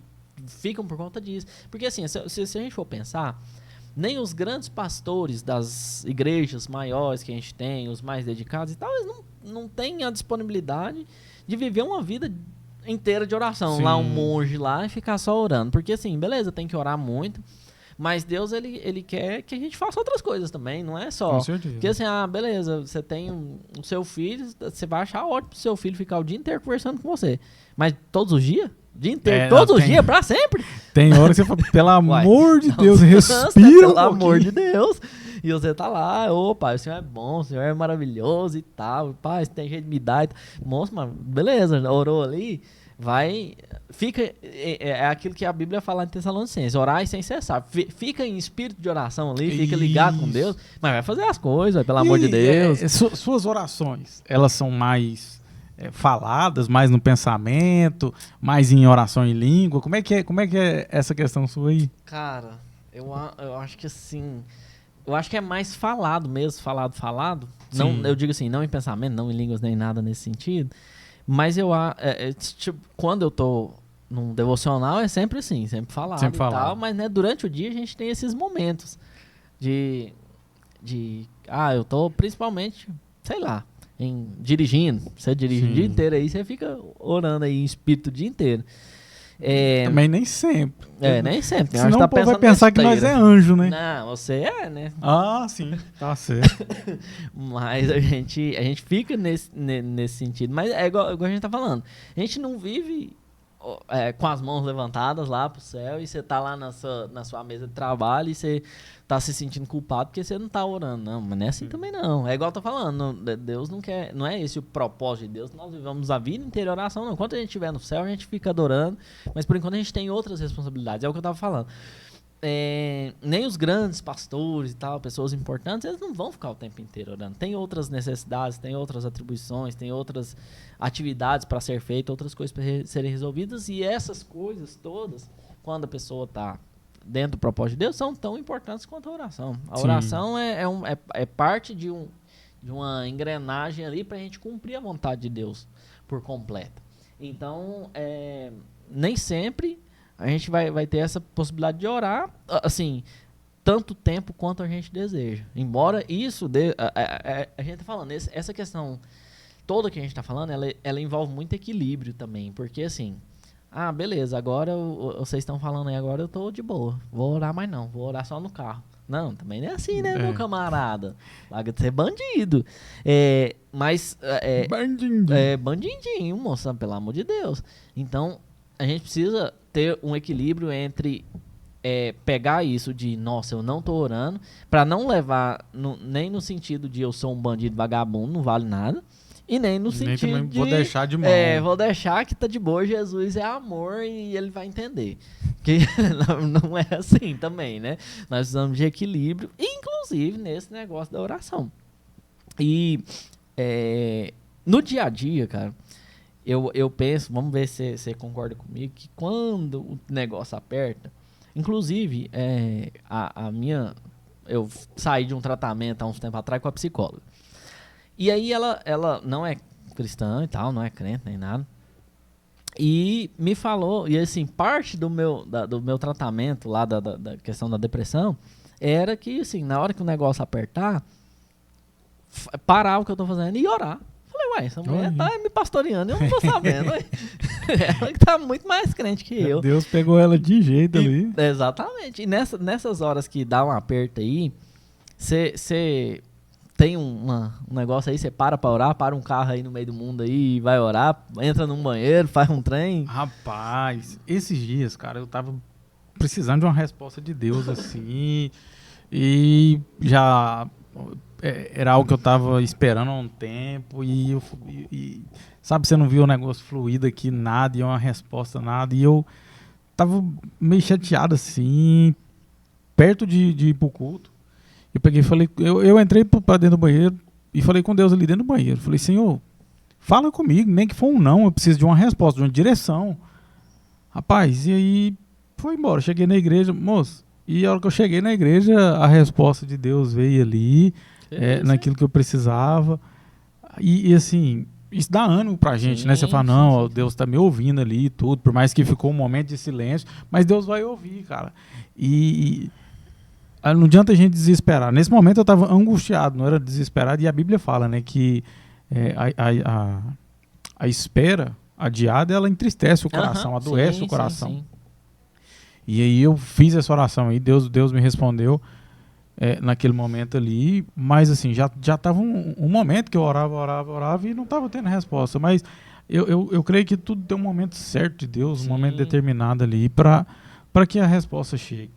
S1: ficam por conta disso, porque assim, se a gente for pensar, nem os grandes pastores das igrejas maiores que a gente tem, os mais dedicados e tal, eles não têm a disponibilidade de viver uma vida inteira de oração. Sim. Lá um monge lá e ficar só orando. Porque assim, beleza, tem que orar muito, mas Deus, ele quer que a gente faça outras coisas também, não é só...
S2: Com certeza.
S1: Porque assim, beleza, você tem o seu filho, você vai achar ótimo pro seu filho ficar o dia inteiro conversando com você. Mas todos os dias? O dia inteiro, todos os dias, pra sempre.
S2: Tem hora que você fala, pelo amor de Deus, respira.
S1: Pelo amor de Deus. E você tá lá, pai, o Senhor é bom, o Senhor é maravilhoso e tal. Pai, você tem jeito de me dar. Moço, mano, beleza, orou ali, fica, é aquilo que a Bíblia fala em Tessalonicenses, orar sem cessar. Fica em espírito de oração ali, fica ligado com Deus, mas vai fazer as coisas, pelo amor de Deus.
S2: Suas orações, elas são mais... faladas, mais no pensamento, mais em oração em língua? Como é que é essa questão sua aí?
S1: Cara, eu acho que assim, eu acho que é mais falado mesmo, falado. Não, eu digo assim, não em pensamento, não em línguas nem nada nesse sentido, mas tipo, quando eu tô num devocional é sempre assim, sempre falado e tal, mas né, durante o dia a gente tem esses momentos de eu tô principalmente, sei lá, dirigindo, você dirige o dia inteiro aí, você fica orando aí em espírito o dia inteiro.
S2: Também nem sempre.
S1: Nem sempre.
S2: Senão o povo vai pensar que nós é anjo, né?
S1: Não, você né?
S2: Sim, tá certo.
S1: Mas a gente fica nesse sentido. Mas é igual a gente tá falando. A gente não vive com as mãos levantadas lá pro céu e você tá lá na sua mesa de trabalho e você tá se sentindo culpado porque você não tá orando. Não, mas não é assim também não. É igual eu tô falando, Deus não quer, não é esse o propósito de Deus, nós vivamos a vida inteira oração, não. Enquanto a gente estiver no céu, a gente fica adorando, mas por enquanto a gente tem outras responsabilidades, é o que eu tava falando. Nem os grandes pastores e tal, pessoas importantes, eles não vão ficar o tempo inteiro orando. Tem outras necessidades, tem outras atribuições, tem outras atividades para ser feitas, outras coisas para serem resolvidas, e essas coisas todas, quando a pessoa está dentro do propósito de Deus, são tão importantes quanto a oração. A oração é parte de uma engrenagem ali para a gente cumprir a vontade de Deus por completo. Então, nem sempre a gente vai ter essa possibilidade de orar, assim, tanto tempo quanto a gente deseja. Embora isso a gente tá falando, essa questão toda que a gente tá falando, ela envolve muito equilíbrio também, porque assim, beleza, agora vocês estão falando aí, agora eu tô de boa, vou orar mais não, vou orar só no carro. Não, também não é assim, né, meu camarada? Larga de ser bandido. Bandidinho, moça, pelo amor de Deus. Então, a gente precisa ter um equilíbrio entre pegar isso de, nossa, eu não tô orando, pra não levar nem no sentido de eu sou um bandido vagabundo, não vale nada, e nem no sentido de...
S2: vou deixar de mão.
S1: Vou deixar que tá de boa, Jesus é amor e ele vai entender. Que não é assim também, né? Nós precisamos de equilíbrio, inclusive nesse negócio da oração. E no dia a dia, cara, eu penso, vamos ver se você concorda comigo, que quando o negócio aperta, inclusive, eu saí de um tratamento há uns tempos atrás com a psicóloga. E aí ela não é cristã e tal, não é crente nem nada. E me falou, e assim, parte do meu tratamento lá da questão da depressão era que, assim, na hora que o negócio apertar, parar o que eu tô fazendo e orar. Falei, ué, essa mulher tá me pastoreando, eu não tô sabendo. Ela que tá muito mais crente que eu.
S2: Deus pegou ela de jeito ali.
S1: Exatamente. E nessas horas que dá um aperto aí, você tem um negócio aí, você para pra orar, para um carro aí no meio do mundo aí, vai orar, entra num banheiro, faz um trem.
S2: Rapaz, esses dias, cara, eu tava precisando de uma resposta de Deus, assim, e já era algo que eu tava esperando há um tempo, e sabe, você não viu o negócio fluido aqui, nada, e uma resposta, nada, e eu tava meio chateado, assim, perto de ir pro culto. Eu peguei e falei, eu entrei pra dentro do banheiro e falei com Deus ali dentro do banheiro. Falei, Senhor, fala comigo, nem que for um não, eu preciso de uma resposta, de uma direção. Rapaz, e aí foi embora. Cheguei na igreja, moço, e a hora que eu cheguei na igreja, a resposta de Deus veio ali, naquilo que eu precisava. E assim, isso dá ânimo pra gente, né? Você fala, não, Deus tá me ouvindo ali e tudo, por mais que ficou um momento de silêncio, mas Deus vai ouvir, cara. Não adianta a gente desesperar. Nesse momento eu estava angustiado, não era desesperado. E a Bíblia fala, né, que a espera adiada, ela entristece o coração, adoece o coração. Sim. E aí eu fiz essa oração aí, Deus me respondeu naquele momento ali. Mas assim, já estava um momento que eu orava e não estava tendo resposta. Mas eu creio que tudo tem um momento certo de Deus, um momento determinado ali para que a resposta chegue.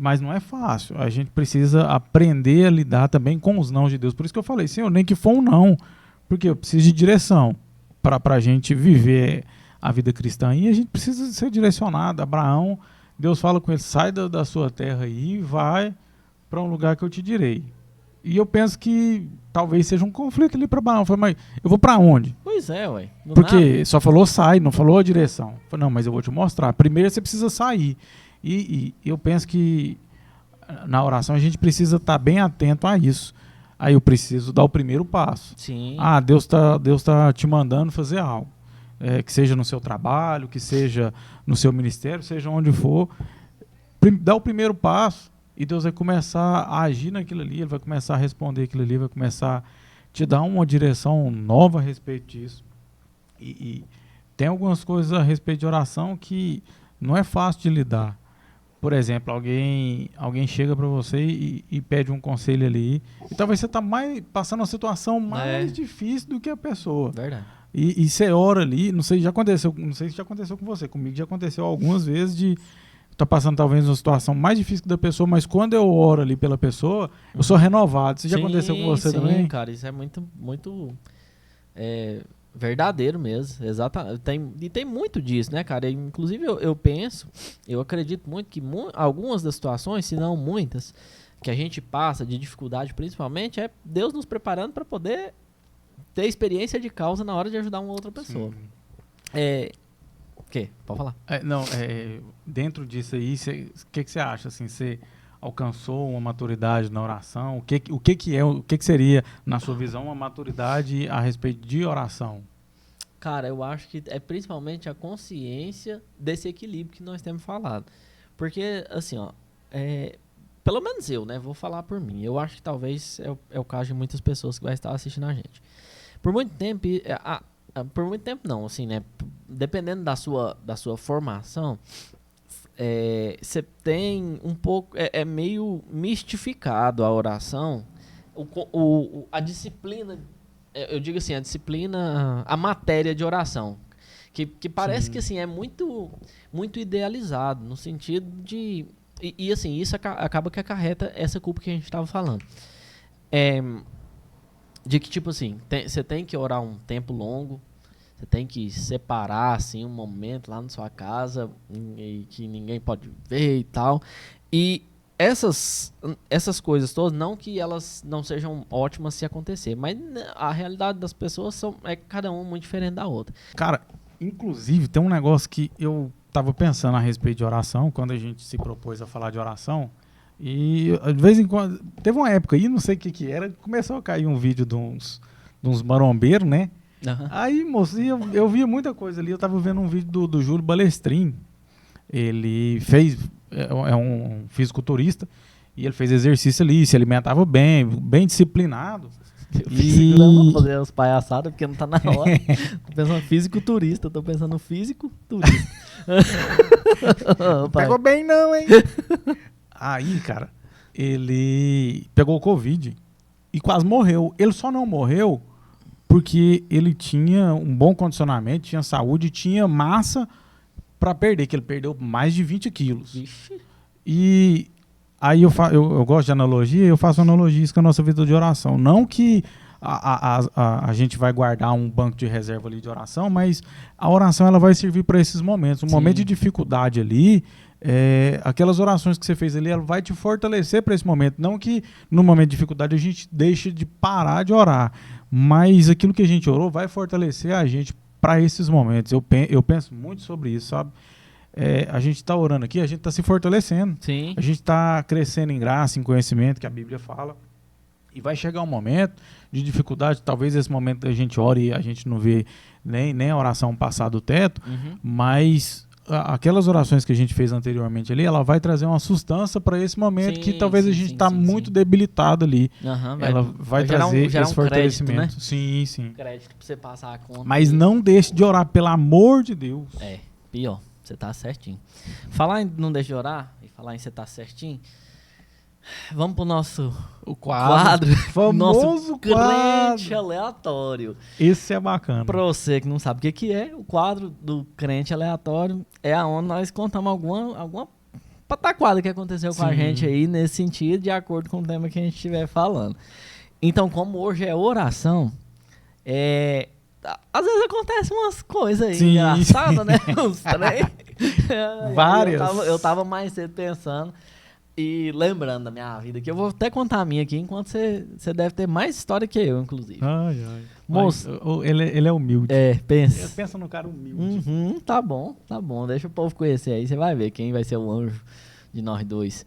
S2: Mas não é fácil. A gente precisa aprender a lidar também com os nãos de Deus. Por isso que eu falei, Senhor, nem que for um não. Porque eu preciso de direção para a gente viver a vida cristã. E a gente precisa ser direcionado. Abraão, Deus fala com ele, sai da sua terra aí e vai para um lugar que eu te direi. E eu penso que talvez seja um conflito ali para Abraão. Eu falei, mas eu vou para onde?
S1: Pois é, ué.
S2: Porque só falou sai, não falou a direção. Eu falei, não, mas eu vou te mostrar. Primeiro você precisa sair. E eu penso que na oração a gente precisa estar bem atento a isso. Aí eu preciso dar o primeiro passo.
S1: Sim.
S2: Deus tá te mandando fazer algo. Que seja no seu trabalho, que seja no seu ministério, seja onde for. Dá o primeiro passo e Deus vai começar a agir naquilo ali, Ele vai começar a responder aquilo ali, vai começar a te dar uma direção nova a respeito disso. E tem algumas coisas a respeito de oração que não é fácil de lidar. Por exemplo, alguém chega para você e pede um conselho ali, e talvez você está passando uma situação mais difícil do que a pessoa.
S1: Verdade.
S2: E você ora ali, não sei se já aconteceu com você, comigo já aconteceu algumas vezes de estar passando talvez uma situação mais difícil da pessoa, mas quando eu oro ali pela pessoa, eu sou renovado. Isso já aconteceu com você também?
S1: Sim, cara, isso é muito, muito verdadeiro mesmo, exatamente. Tem muito disso, né, cara? Inclusive eu acredito muito que algumas das situações, se não muitas, que a gente passa de dificuldade, principalmente, é Deus nos preparando para poder ter experiência de causa na hora de ajudar uma outra pessoa. O quê? Pode falar.
S2: Dentro disso aí, o que você acha? Assim, você alcançou uma maturidade na oração? O que seria, na sua visão, uma maturidade a respeito de oração?
S1: Cara, eu acho que é principalmente a consciência desse equilíbrio que nós temos falado. Porque, assim, pelo menos eu, né? Vou falar por mim. Eu acho que talvez é o caso de muitas pessoas que vai estar assistindo a gente. Por muito tempo, por muito tempo não, assim, né? Dependendo da sua formação, você tem um pouco, é meio mistificado a oração, a disciplina, eu digo assim, a disciplina, a matéria de oração, que parece que assim, é muito, muito idealizado, no sentido de, e assim, isso acaba que acarreta essa culpa que a gente estava falando. De que, tipo assim, você tem que orar um tempo longo, você tem que separar, assim, um momento lá na sua casa, e que ninguém pode ver e tal. E essas coisas todas, não que elas não sejam ótimas se acontecer, mas a realidade das pessoas é cada uma muito diferente da outra.
S2: Cara, inclusive, tem um negócio que eu tava pensando a respeito de oração, quando a gente se propôs a falar de oração. E de vez em quando, teve uma época aí, não sei o que era, começou a cair um vídeo de uns marombeiros, né?
S1: Uhum.
S2: Aí, moço, eu via muita coisa ali. Eu tava vendo um vídeo do Júlio Balestrin. Ele é um fisiculturista, e ele fez exercício ali, se alimentava bem disciplinado.
S1: Vamos fazer as palhaçadas, porque não tá na hora. Tô pensando fisiculturista, tô pensando fisiculturista.
S2: Pegou bem não, hein? Aí, cara, ele pegou o Covid e quase morreu. Ele só não morreu porque ele tinha um bom condicionamento, tinha saúde, tinha massa para perder, que ele perdeu mais de 20 quilos.
S1: Ixi.
S2: E aí eu gosto de analogia, eu faço analogia com a nossa vida de oração. Não que a gente vai guardar um banco de reserva ali de oração, mas a oração ela vai servir para esses momentos. Um momento de dificuldade ali, aquelas orações que você fez ali, ela vai te fortalecer para esse momento. Não que no momento de dificuldade a gente deixe de parar de orar, mas aquilo que a gente orou vai fortalecer a gente para esses momentos. Eu penso muito sobre isso, sabe? A gente está orando aqui, a gente está se fortalecendo.
S1: Sim.
S2: A gente está crescendo em graça, em conhecimento, que a Bíblia fala. E vai chegar um momento de dificuldade, talvez esse momento a gente ore e a gente não vê nem a oração passar do teto, mas aquelas orações que a gente fez anteriormente ali, ela vai trazer uma sustância para esse momento que talvez a gente está muito debilitado ali.
S1: Ela
S2: vai trazer esse fortalecimento.
S1: Crédito, né?
S2: Sim.
S1: Crédito para você passar a conta.
S2: Mas não deixe de orar, pelo amor de Deus.
S1: Pior, você tá certinho. Falar em não deixe de orar e falar em você tá certinho, vamos pro nosso quadro.
S2: Famoso
S1: nosso
S2: quadro.
S1: Crente aleatório.
S2: Esse é bacana.
S1: Pra você que não sabe o que é, o quadro do Crente Aleatório é onde nós contamos alguma pataquada que aconteceu com a gente aí nesse sentido, de acordo com o tema que a gente estiver falando. Então, como hoje é oração, às vezes acontecem umas coisas aí engraçadas, né? Uns trem.
S2: Várias.
S1: Eu tava mais cedo pensando e lembrando da minha vida, que eu vou até contar a minha aqui, enquanto você deve ter mais história que eu, inclusive.
S2: Ai.
S1: Moço,
S2: ele é humilde.
S1: Pensa.
S2: Pensa no cara humilde.
S1: Tá bom. Deixa o povo conhecer aí, você vai ver quem vai ser o anjo de nós dois.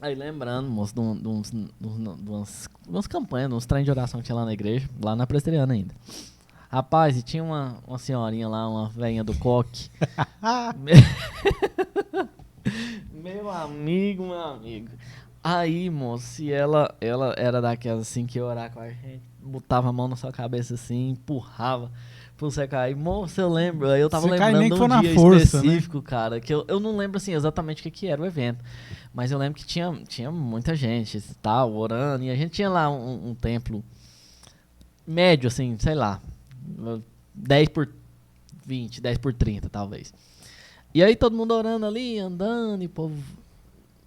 S1: Aí lembrando, moço, de umas campanhas, uns treinos de oração que tinha lá na igreja, lá na Presteriana ainda. Rapaz, e tinha uma senhorinha lá, uma velhinha do coque. Meu amigo. Aí, moço, e ela era daquelas assim que ia orar com a gente, botava a mão na sua cabeça assim, empurrava pra você cair. Moço, eu lembro, aí eu tava lembrando de um dia específico, né? Cara, que eu não lembro assim exatamente o que era o evento, mas eu lembro que tinha muita gente, tal, orando, e a gente tinha lá um templo médio, assim, sei lá, 10 por 20, 10 por 30, talvez. E aí todo mundo orando ali, andando, e o povo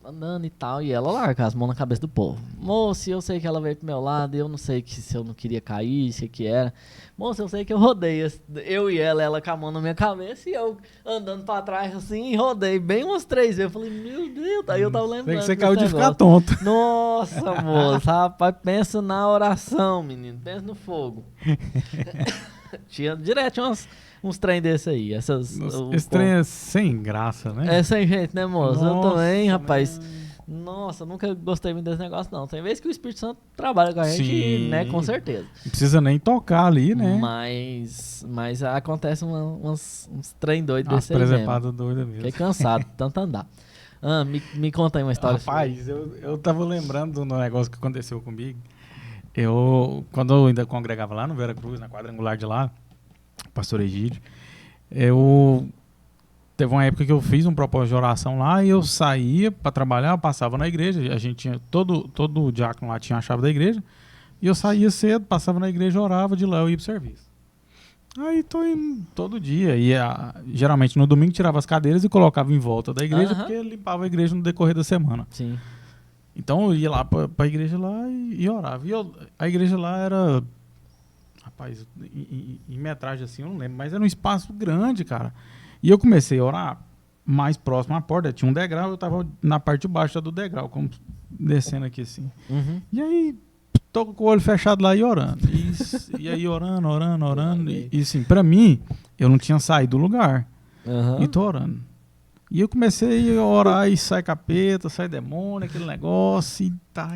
S1: andando e tal, e ela lá com as mãos na cabeça do povo. Moço, eu sei que ela veio pro meu lado, eu não sei se eu não queria cair, se que era. Moço, eu sei que eu rodei, eu e ela com a mão na minha cabeça, e eu andando pra trás assim, e rodei bem umas 3 vezes. Eu falei, meu Deus, aí eu tava lembrando.
S2: Você caiu de ficar tonto.
S1: Nossa, moço, rapaz, pensa na oração, menino, pensa no fogo. Tinha uns trem desse aí.
S2: Esse trem é sem graça, né?
S1: É sem jeito, né, moço? Eu também, rapaz.
S2: Né?
S1: Nossa, nunca gostei muito desse negócio, não. Tem vezes que o Espírito Santo trabalha com a gente, né? Com certeza.
S2: Não precisa nem tocar ali, né?
S1: Mas acontece uns trem doidos desse aí mesmo.
S2: Presepada doida mesmo.
S1: Fiquei cansado, tanto andar. Me conta aí uma história.
S2: Rapaz, eu tava lembrando do negócio que aconteceu comigo. Quando eu ainda congregava lá no Vera Cruz, na quadrangular de lá, pastor Egídio, teve uma época que eu fiz um propósito de oração lá e eu saía para trabalhar, passava na igreja, a gente tinha, todo diácono lá tinha a chave da igreja, e eu saía cedo, passava na igreja, orava, de lá eu ia pro serviço. Aí tô indo todo dia, geralmente no domingo tirava as cadeiras e colocava em volta da igreja, porque limpava a igreja no decorrer da semana.
S1: Sim. Então
S2: eu ia lá pra igreja lá e orava. A igreja lá era, rapaz, em metragem assim, eu não lembro, mas era um espaço grande, cara. E eu comecei a orar mais próximo à porta, tinha um degrau, eu tava na parte de baixo do degrau, como descendo aqui assim. E aí, tô com o olho fechado lá e orando. E aí orando. E assim, pra mim, eu não tinha saído do lugar. E tô orando. E eu comecei a orar e sai capeta, sai demônio, aquele negócio,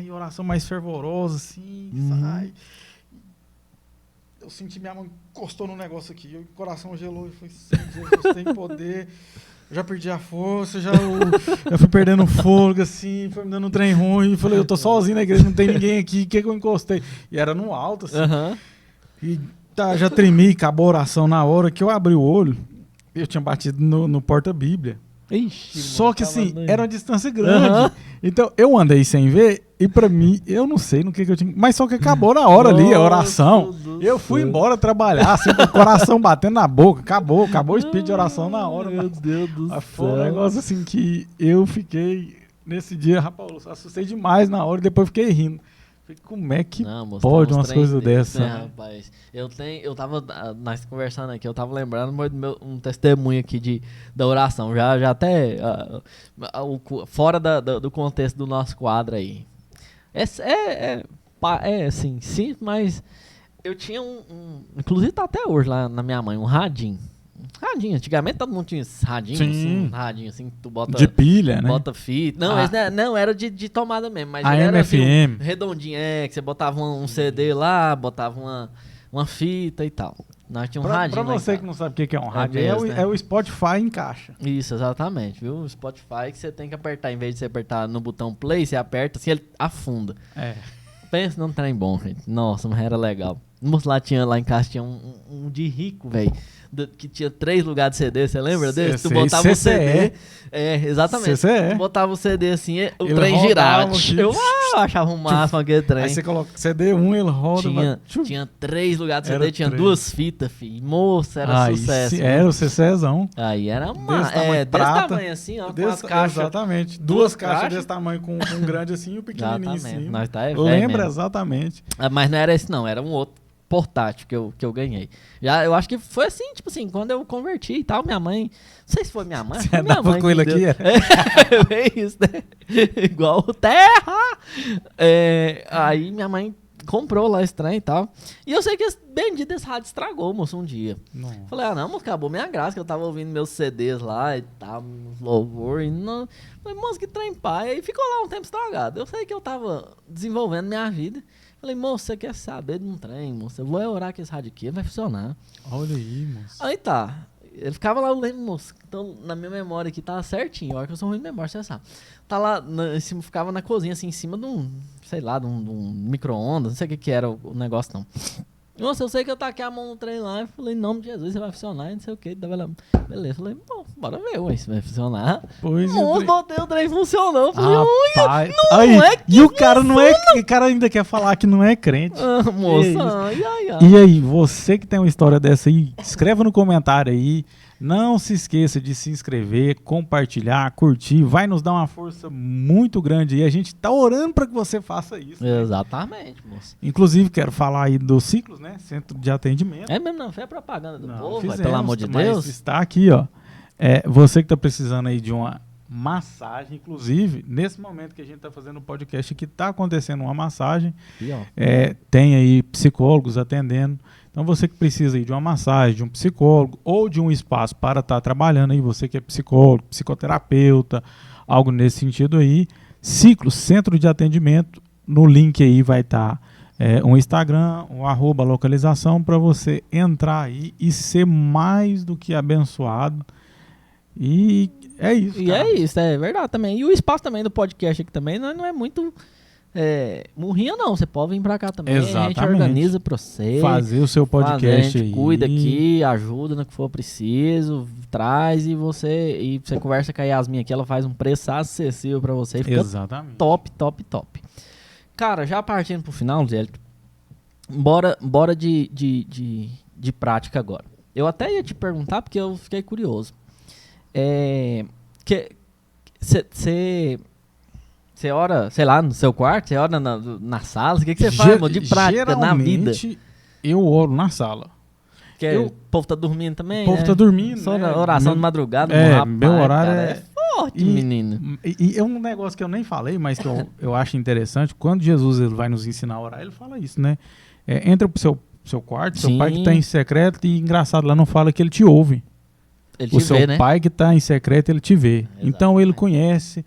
S2: e oração mais fervorosa, assim, sai. Eu senti minha mão encostou no negócio aqui, o coração gelou e falei, Jesus, tem poder. Eu já perdi a força, eu fui perdendo o fôlego, assim, foi me dando um trem ruim. E falei, eu tô sozinho na igreja, não tem ninguém aqui, o que eu encostei? E era no alto, assim. E já tremi, acabou a oração na hora que eu abri o olho, eu tinha batido no porta-bíblia.
S1: Ixi,
S2: só que assim, era uma distância grande. Então eu andei sem ver e pra mim, eu não sei no que eu tinha. Mas só que acabou na hora ali, a oração. Eu fui embora trabalhar, assim, com o coração batendo na boca. Acabou o espírito de oração na hora.
S1: Meu Deus do céu.
S2: Foi um negócio assim que eu fiquei nesse dia, rapaz, assustei demais na hora e depois fiquei rindo. Como é que pode umas coisas dessas?
S1: Né, rapaz? Eu tava, nós conversando aqui, eu tava lembrando um testemunho aqui da oração, já até fora do contexto do nosso quadro aí. É assim, sim, mas eu tinha inclusive tá até hoje lá na minha mãe, um radinho. Radinho, antigamente todo mundo tinha esse radinho, assim, um radinho assim, tu bota...
S2: De pilha, né?
S1: Bota fita. Não, não era de tomada mesmo, mas
S2: a
S1: era
S2: MFM.
S1: Assim, redondinho, que você botava um CD lá, botava uma fita e tal. Nós tínhamos um radinho.
S2: Pra você que não sabe o que é um rádio, é o Spotify em caixa.
S1: Isso, exatamente, viu? O Spotify que você tem que apertar, em vez de você apertar no botão play, você aperta assim, ele afunda. Pensa num trem bom, gente. Nossa, mas era legal. Lá em casa tinha um de rico, velho. Que tinha 3 lugares de CD, você lembra desse? Tu botava o CD. Exatamente. CCE. Tu botava o CD assim, o trem girava. Eu achava o máximo aquele trem.
S2: Aí você coloca CD1, ele roda.
S1: Tinha 3 lugares de CD, tinha 2 fitas, filho. Moça, era sucesso.
S2: Era o CCzão.
S1: Aí era desse tamanho assim, ó, com as caixas.
S2: Exatamente. 2 caixas desse tamanho, com um grande assim e um pequenininho assim. Lembra exatamente.
S1: Mas não era esse não, era um outro portátil que eu ganhei. Eu acho que foi assim, tipo assim, quando eu converti e tal, minha mãe, não sei se foi minha mãe,
S2: você andava com ele aqui?
S1: É isso, né? Igual o Terra! Aí minha mãe comprou lá esse trem e tal. E eu sei que esse bendito desse rádio estragou, moço, um dia. Nossa. Falei, não, moço, acabou minha graça, que eu tava ouvindo meus CDs lá e tal, uns louvor e não... Falei, moço, que trem pai. Aí ficou lá um tempo estragado. Eu sei que eu tava desenvolvendo minha vida. Falei, moço, você quer saber de um trem, moço? Eu vou orar que esse rádio aqui vai funcionar.
S2: Olha aí, moço.
S1: Aí tá. Ele ficava lá, eu lembro, moço. Então, na minha memória aqui, tava certinho. Olha que eu sou ruim de memória, você sabe. Tá lá, ficava na cozinha, assim, em cima de um, sei lá, de um micro-ondas. Não sei o que era o negócio, não. Nossa, eu sei que eu taquei a mão no trem lá e falei, em nome de Jesus, você vai funcionar, não sei o que. Beleza, falei, bom, bora ver, ué, se vai funcionar.
S2: Pois
S1: botei o trem funcionou. Falei,
S2: e o cara não é, o cara ainda quer falar que não é crente.
S1: Moça,
S2: E aí, você que tem uma história dessa aí, escreva no comentário aí. Não se esqueça de se inscrever, compartilhar, curtir. Vai nos dar uma força muito grande aí. A gente tá orando para que você faça isso.
S1: Né? Exatamente, moço.
S2: Inclusive, quero falar aí do Ciclos, né? Centro de Atendimento.
S1: É mesmo, não foi a propaganda do povo, fizemos, pelo amor de Deus.
S2: Está aqui, ó. Você que tá precisando aí de uma massagem, inclusive, nesse momento que a gente tá fazendo o podcast aqui, tá acontecendo uma massagem. Tem aí psicólogos atendendo. Então você que precisa aí de uma massagem, de um psicólogo ou de um espaço para estar trabalhando aí, você que é psicólogo, psicoterapeuta, algo nesse sentido aí, Ciclos, Centro de Atendimento, no link aí vai estar um Instagram, um @localização para você entrar aí e ser mais do que abençoado E é isso,
S1: E
S2: cara.
S1: é isso, é verdade também. E o espaço também do podcast aqui também não é muito murrinha, não. Você pode vir pra cá também. A gente
S2: Exatamente.
S1: organiza pra você.
S2: Fazer o seu podcast
S1: a gente
S2: aí.
S1: cuida aqui, ajuda no que for preciso, traz e você conversa com a Yasmin aqui, ela faz um preço acessível pra você. Fica
S2: Exatamente.
S1: top, top, top. Cara, já partindo pro final, Zé, bora de prática agora. Eu até ia te perguntar porque eu fiquei curioso. Você ora, sei lá, no seu quarto? Você ora na sala? O que você faz, mano, de prática na vida?
S2: Geralmente, eu oro na sala.
S1: Porque o povo tá dormindo também,
S2: O povo
S1: né?
S2: tá dormindo,
S1: Só
S2: né?
S1: oração de madrugada, rapaz,
S2: meu horário
S1: cara,
S2: é
S1: forte, menino.
S2: E é um negócio que eu nem falei, mas que eu acho interessante. Quando Jesus ele vai nos ensinar a orar, ele fala isso, né? Entra pro seu quarto, seu
S1: Sim.
S2: pai que tá em secreto, e engraçado, lá não fala que ele te ouve.
S1: Ele
S2: O
S1: te
S2: seu
S1: vê, né?
S2: pai que está em secreto, ele te vê.
S1: Exatamente.
S2: Então ele conhece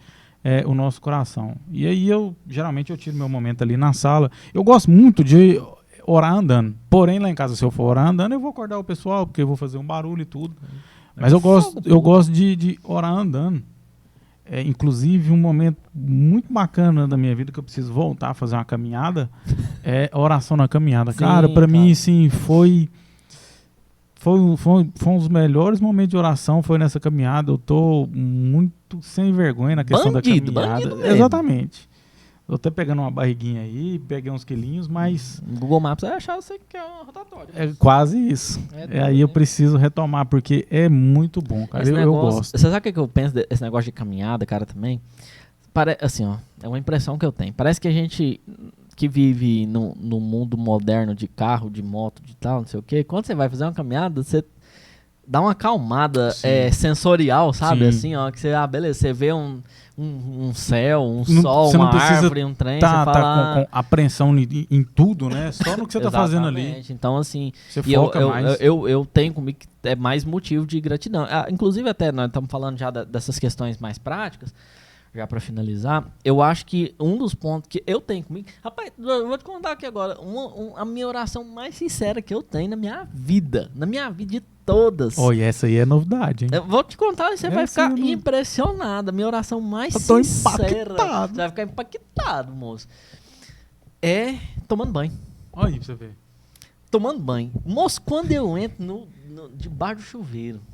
S2: o nosso coração. E aí geralmente eu tiro meu momento ali na sala. Eu gosto muito de orar andando. Porém, lá em casa, se eu for orar andando, eu vou acordar o pessoal, porque eu vou fazer um barulho e tudo. Mas eu gosto de orar andando. Inclusive, um momento muito bacana da minha vida que eu preciso voltar a fazer uma caminhada é a oração na caminhada.
S1: Sim,
S2: cara, para
S1: cara.
S2: mim, assim, foi um dos melhores momentos de oração, foi nessa caminhada. Eu tô muito sem vergonha na questão da caminhada.
S1: Bandido mesmo.
S2: Exatamente. Eu até pegando uma barriguinha aí, peguei uns quilinhos, mas
S1: No Google Maps vai achar você que é uma rotatória.
S2: é quase isso. Aí eu preciso retomar, porque é muito bom, cara. Eu gosto.
S1: Você sabe o que eu penso desse negócio de caminhada, cara, também? Assim, ó, é uma impressão que eu tenho. Parece que a gente que vive no mundo moderno de carro, de moto, de tal, não sei o quê, quando você vai fazer uma caminhada, você dá uma acalmada sensorial, sabe?
S2: Sim.
S1: Assim, ó, que você, beleza, você vê um céu,
S2: Não-
S1: sol,
S2: você não
S1: uma
S2: precisa
S1: árvore, um trem,
S2: Tá
S1: você fala...
S2: com apreensão em tudo, né? Só no que você tá fazendo ali.
S1: Exatamente. Então, assim,
S2: Você
S1: e
S2: foca mais.
S1: eu tenho comigo que é mais motivo de gratidão. Inclusive, até nós estamos falando já dessas questões mais práticas, já para finalizar, eu acho que um dos pontos que eu tenho comigo... Rapaz, eu vou te contar aqui agora, a minha oração mais sincera que eu tenho na minha vida de todas.
S2: Olha, essa aí é novidade, hein?
S1: Eu vou te contar e você vai
S2: Essa
S1: ficar
S2: eu não-
S1: impressionado. A minha oração mais
S2: Eu tô
S1: sincera.
S2: impactado.
S1: Você vai ficar impactado, moço. É tomando banho.
S2: Olha aí pra você ver.
S1: Tomando banho. Moço, quando eu entro debaixo do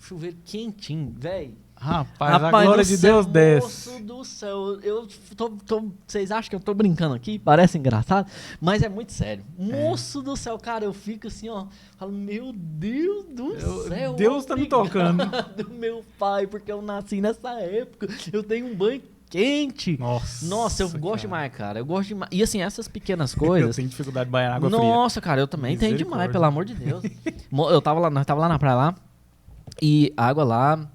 S1: chuveiro quentinho, velho.
S2: Rapaz, a glória de Deus desce.
S1: Moço do céu, eu vocês acham que eu tô brincando aqui? Parece engraçado, mas é muito sério. Moço do céu, cara, eu fico assim, ó. Falo, meu Deus do céu.
S2: Deus tá me tocando.
S1: Do meu pai, porque eu nasci nessa época. Eu tenho um banho quente. Nossa, eu gosto demais, cara. Eu gosto demais. E assim, essas pequenas
S2: Eu
S1: coisas.
S2: tenho dificuldade de banhar na água fria.
S1: Nossa, cara, eu também tenho demais,
S2: Misericórdia.
S1: pelo amor de Deus. Nós tava lá na praia lá, e a água lá,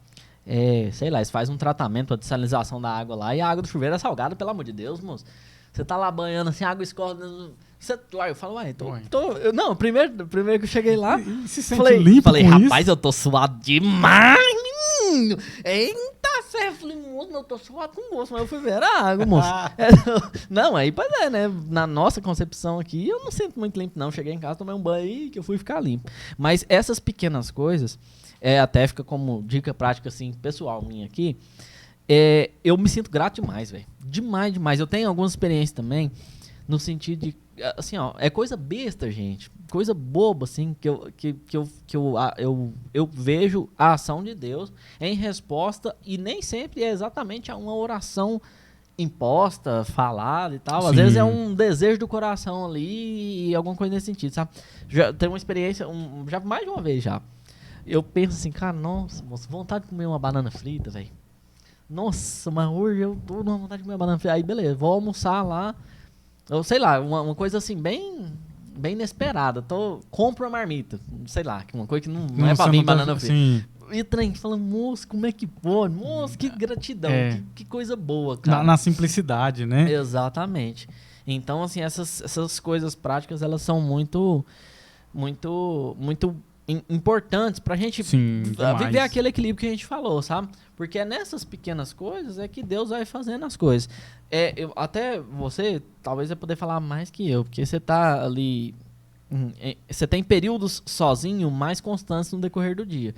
S1: sei lá, eles fazem um tratamento, a dessalinização da água lá, e a água do chuveiro é salgada, pelo amor de Deus, moço. Você tá lá banhando assim, a água escorre. Eu falo, não, primeiro que eu cheguei lá,
S2: E se sente limpo
S1: falei,
S2: com
S1: rapaz,
S2: isso?
S1: eu tô suado demais, menino. Eita, você falei, moço, eu tô suado com gosto, mas eu fui ver a água, moço. Não, aí, pois é, né? Na nossa concepção aqui, eu não sinto muito limpo, não. Cheguei em casa, tomei um banho aí, que eu fui ficar limpo. Mas essas pequenas coisas, até fica como dica prática, assim, pessoal minha aqui, eu me sinto grato demais, velho. Demais, demais. Eu tenho algumas experiências também, no sentido de, assim, ó, é coisa besta, gente. Coisa boba, assim, que eu vejo a ação de Deus em resposta, e nem sempre é exatamente uma oração imposta, falada e tal. Às
S2: Sim.
S1: vezes é um desejo do coração ali e alguma coisa nesse sentido, sabe? Já tenho uma experiência, já mais de uma vez já. Eu penso assim, cara, nossa, moço, vontade de comer uma banana frita, velho. Nossa, mas hoje eu tô numa vontade de comer uma banana frita. Aí, beleza, vou almoçar lá. Eu sei lá, uma coisa assim, bem inesperada. Compro uma marmita. Sei lá, uma coisa que não é pra
S2: você
S1: mim,
S2: não tá-
S1: banana frita.
S2: Sim.
S1: E trem, falando, moço, como é que pode? Moço, que gratidão, que coisa boa, cara.
S2: Na simplicidade, né?
S1: Exatamente. Então, assim, essas coisas práticas, elas são muito, muito, muito importantes pra gente
S2: Sim, demais.
S1: viver aquele equilíbrio que a gente falou, sabe? Porque é nessas pequenas coisas é que Deus vai fazendo as coisas. Até você, talvez vai poder falar mais que eu, porque você tá ali... Você tem períodos sozinho mais constantes no decorrer do dia.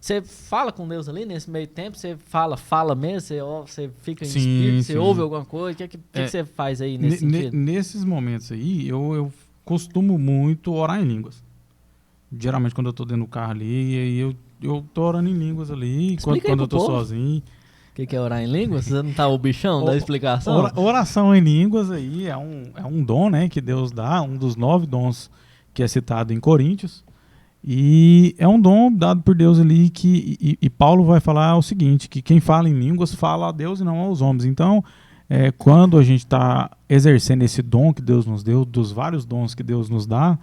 S1: Você fala com Deus ali nesse meio tempo? Você fala mesmo? Você fica em
S2: Sim,
S1: espírito? Você
S2: sim.
S1: ouve alguma coisa? O que você faz aí nesse sentido?
S2: Nesses momentos aí, eu costumo muito orar em línguas. Geralmente quando eu tô dentro do carro ali, aí eu tô orando em línguas ali, quando eu tô sozinho.
S1: O que é orar em línguas? Você não tá o bichão da explicação?
S2: Oração em línguas aí é um dom, né, que Deus dá, um dos 9 dons que é citado em Coríntios. E é um dom dado por Deus ali e Paulo vai falar o seguinte, que quem fala em línguas fala a Deus e não aos homens. Então, quando a gente está exercendo esse dom que Deus nos deu, dos vários dons que Deus nos dá,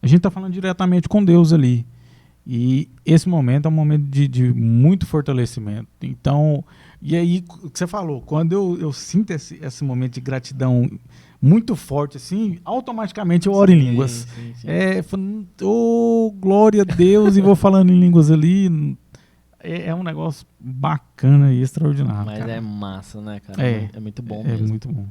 S2: a gente está falando diretamente com Deus ali. E esse momento é um momento de muito fortalecimento. Então, e aí, o que você falou, quando eu sinto esse momento de gratidão muito forte, assim, automaticamente eu oro em línguas. Falando, glória a Deus, e vou falando em línguas ali. É um negócio bacana e extraordinário.
S1: Mas
S2: cara.
S1: É massa, né, cara? É muito bom mesmo.
S2: É muito bom.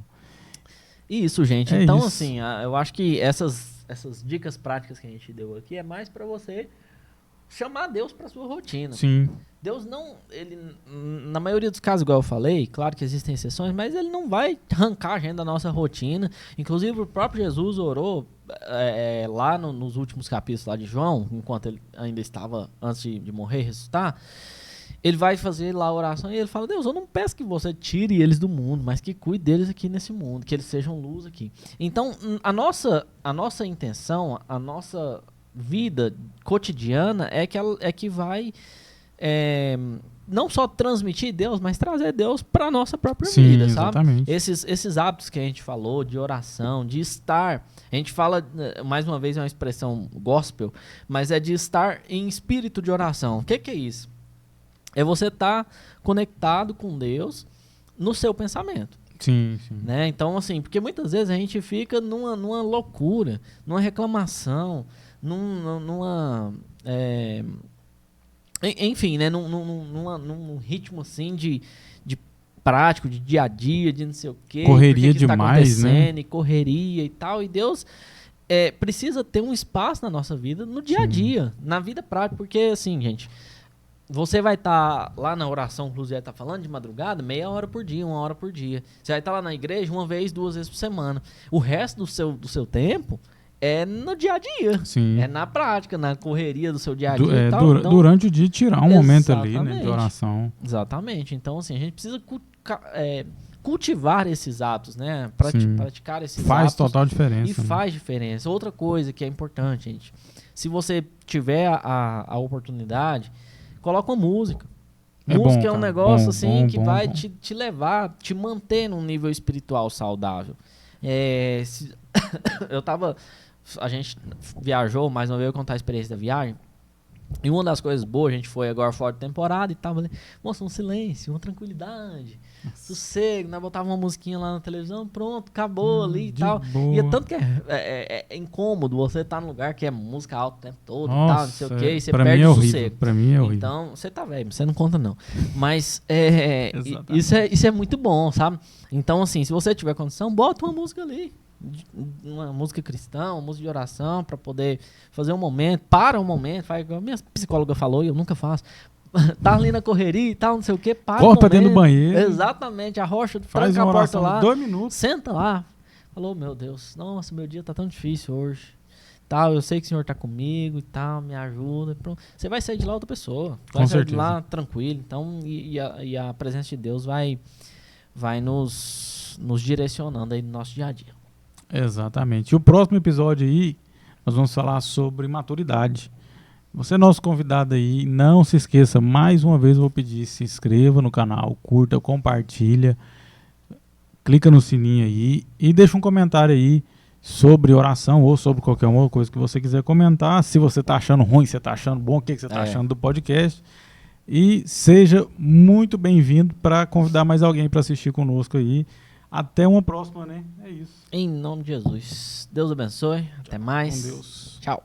S1: Isso, gente. Então, assim, eu acho que essas dicas práticas que a gente deu aqui é mais pra você chamar Deus pra sua rotina.
S2: Sim.
S1: Deus não, ele, na maioria dos casos, igual eu falei, claro que existem exceções, mas ele não vai arrancar a gente da nossa rotina. Inclusive, o próprio Jesus orou lá nos últimos capítulos lá de João, enquanto ele ainda estava, antes de morrer e ressuscitar, ele vai fazer lá a oração e ele fala, Deus, eu não peço que você tire eles do mundo, mas que cuide deles aqui nesse mundo, que eles sejam luz aqui. Então, a nossa intenção, a nossa vida cotidiana é que vai não só transmitir Deus, mas trazer Deus para a nossa própria vida, sabe?
S2: Exatamente.
S1: Esses hábitos que a gente falou, de oração, de estar, a gente fala, mais uma vez é uma expressão gospel, mas é de estar em espírito de oração. O que é isso? É você estar conectado com Deus no seu pensamento.
S2: Sim, sim.
S1: Né? Então, assim, porque muitas vezes a gente fica numa loucura, numa reclamação, enfim, né? Num ritmo assim de prático, de dia a dia, de não sei o quê.
S2: Correria
S1: que
S2: demais,
S1: tá
S2: né?
S1: E correria e tal. E Deus precisa ter um espaço na nossa vida, no dia a dia, na vida prática. Porque, assim, gente, você vai estar lá na oração, que o Zé tá falando, de madrugada, meia hora por dia, 1 hora por dia. Você vai estar lá na igreja 1 vez, 2 vezes por semana. O resto do seu tempo é no dia a dia.
S2: Sim.
S1: É na prática, na correria do seu dia a dia e tal. Então,
S2: durante o dia, tirar um momento ali, né, de oração.
S1: Exatamente. Então, assim, a gente precisa cultivar esses hábitos, né? Praticar esses hábitos.
S2: Faz total diferença.
S1: E faz diferença. Outra coisa que é importante, gente, se você tiver a oportunidade, coloca uma música. Música é um negócio assim que vai te levar, te manter num nível espiritual saudável. A gente viajou, mais uma vez eu vou contar a experiência da viagem. E uma das coisas boas, a gente foi agora fora de temporada e tava ali, moça, um silêncio, uma tranquilidade, sossego, nós botava uma musiquinha lá na televisão, pronto, acabou ali e tal.
S2: Boa.
S1: E é tanto que é incômodo você estar num lugar que é música alta o tempo todo.
S2: Nossa,
S1: e tal, não sei o que, e você
S2: pra
S1: perde
S2: mim é
S1: o
S2: horrível,
S1: sossego.
S2: pra mim é horrível.
S1: Então, você tá velho, você não conta não. Mas
S2: Exatamente.
S1: isso é muito bom, sabe? Então, assim, se você tiver condição, bota uma música ali. Uma música cristã, uma música de oração, para poder fazer um momento, para um momento, faz igual a minha psicóloga falou e eu nunca faço. Tá ali na correria e tal, não sei o que, para
S2: corre pra dentro do banheiro.
S1: Exatamente, arrocha,
S2: faz
S1: tranca
S2: uma
S1: a porta
S2: oração
S1: lá,
S2: 2 minutos.
S1: senta lá. Falou, meu Deus, nossa, meu dia tá tão difícil hoje. Tal, eu sei que o Senhor tá comigo e tal, me ajuda. Pronto. Você vai sair de lá outra pessoa. Vai sair de lá tranquilo. Então, e a presença de Deus vai nos direcionando aí no nosso dia a dia.
S2: Exatamente. E o próximo episódio aí, nós vamos falar sobre maturidade. Você é nosso convidado aí, não se esqueça, mais uma vez eu vou pedir, se inscreva no canal, curta, compartilha, clica no sininho aí e deixa um comentário aí sobre oração ou sobre qualquer uma coisa que você quiser comentar. Se você está achando ruim, se você está achando bom, o que você está achando do podcast. E seja muito bem-vindo para convidar mais alguém para assistir conosco aí. Até uma próxima, né? É isso.
S1: Em nome de Jesus. Deus abençoe. Até mais.
S2: Com Deus.
S1: Tchau.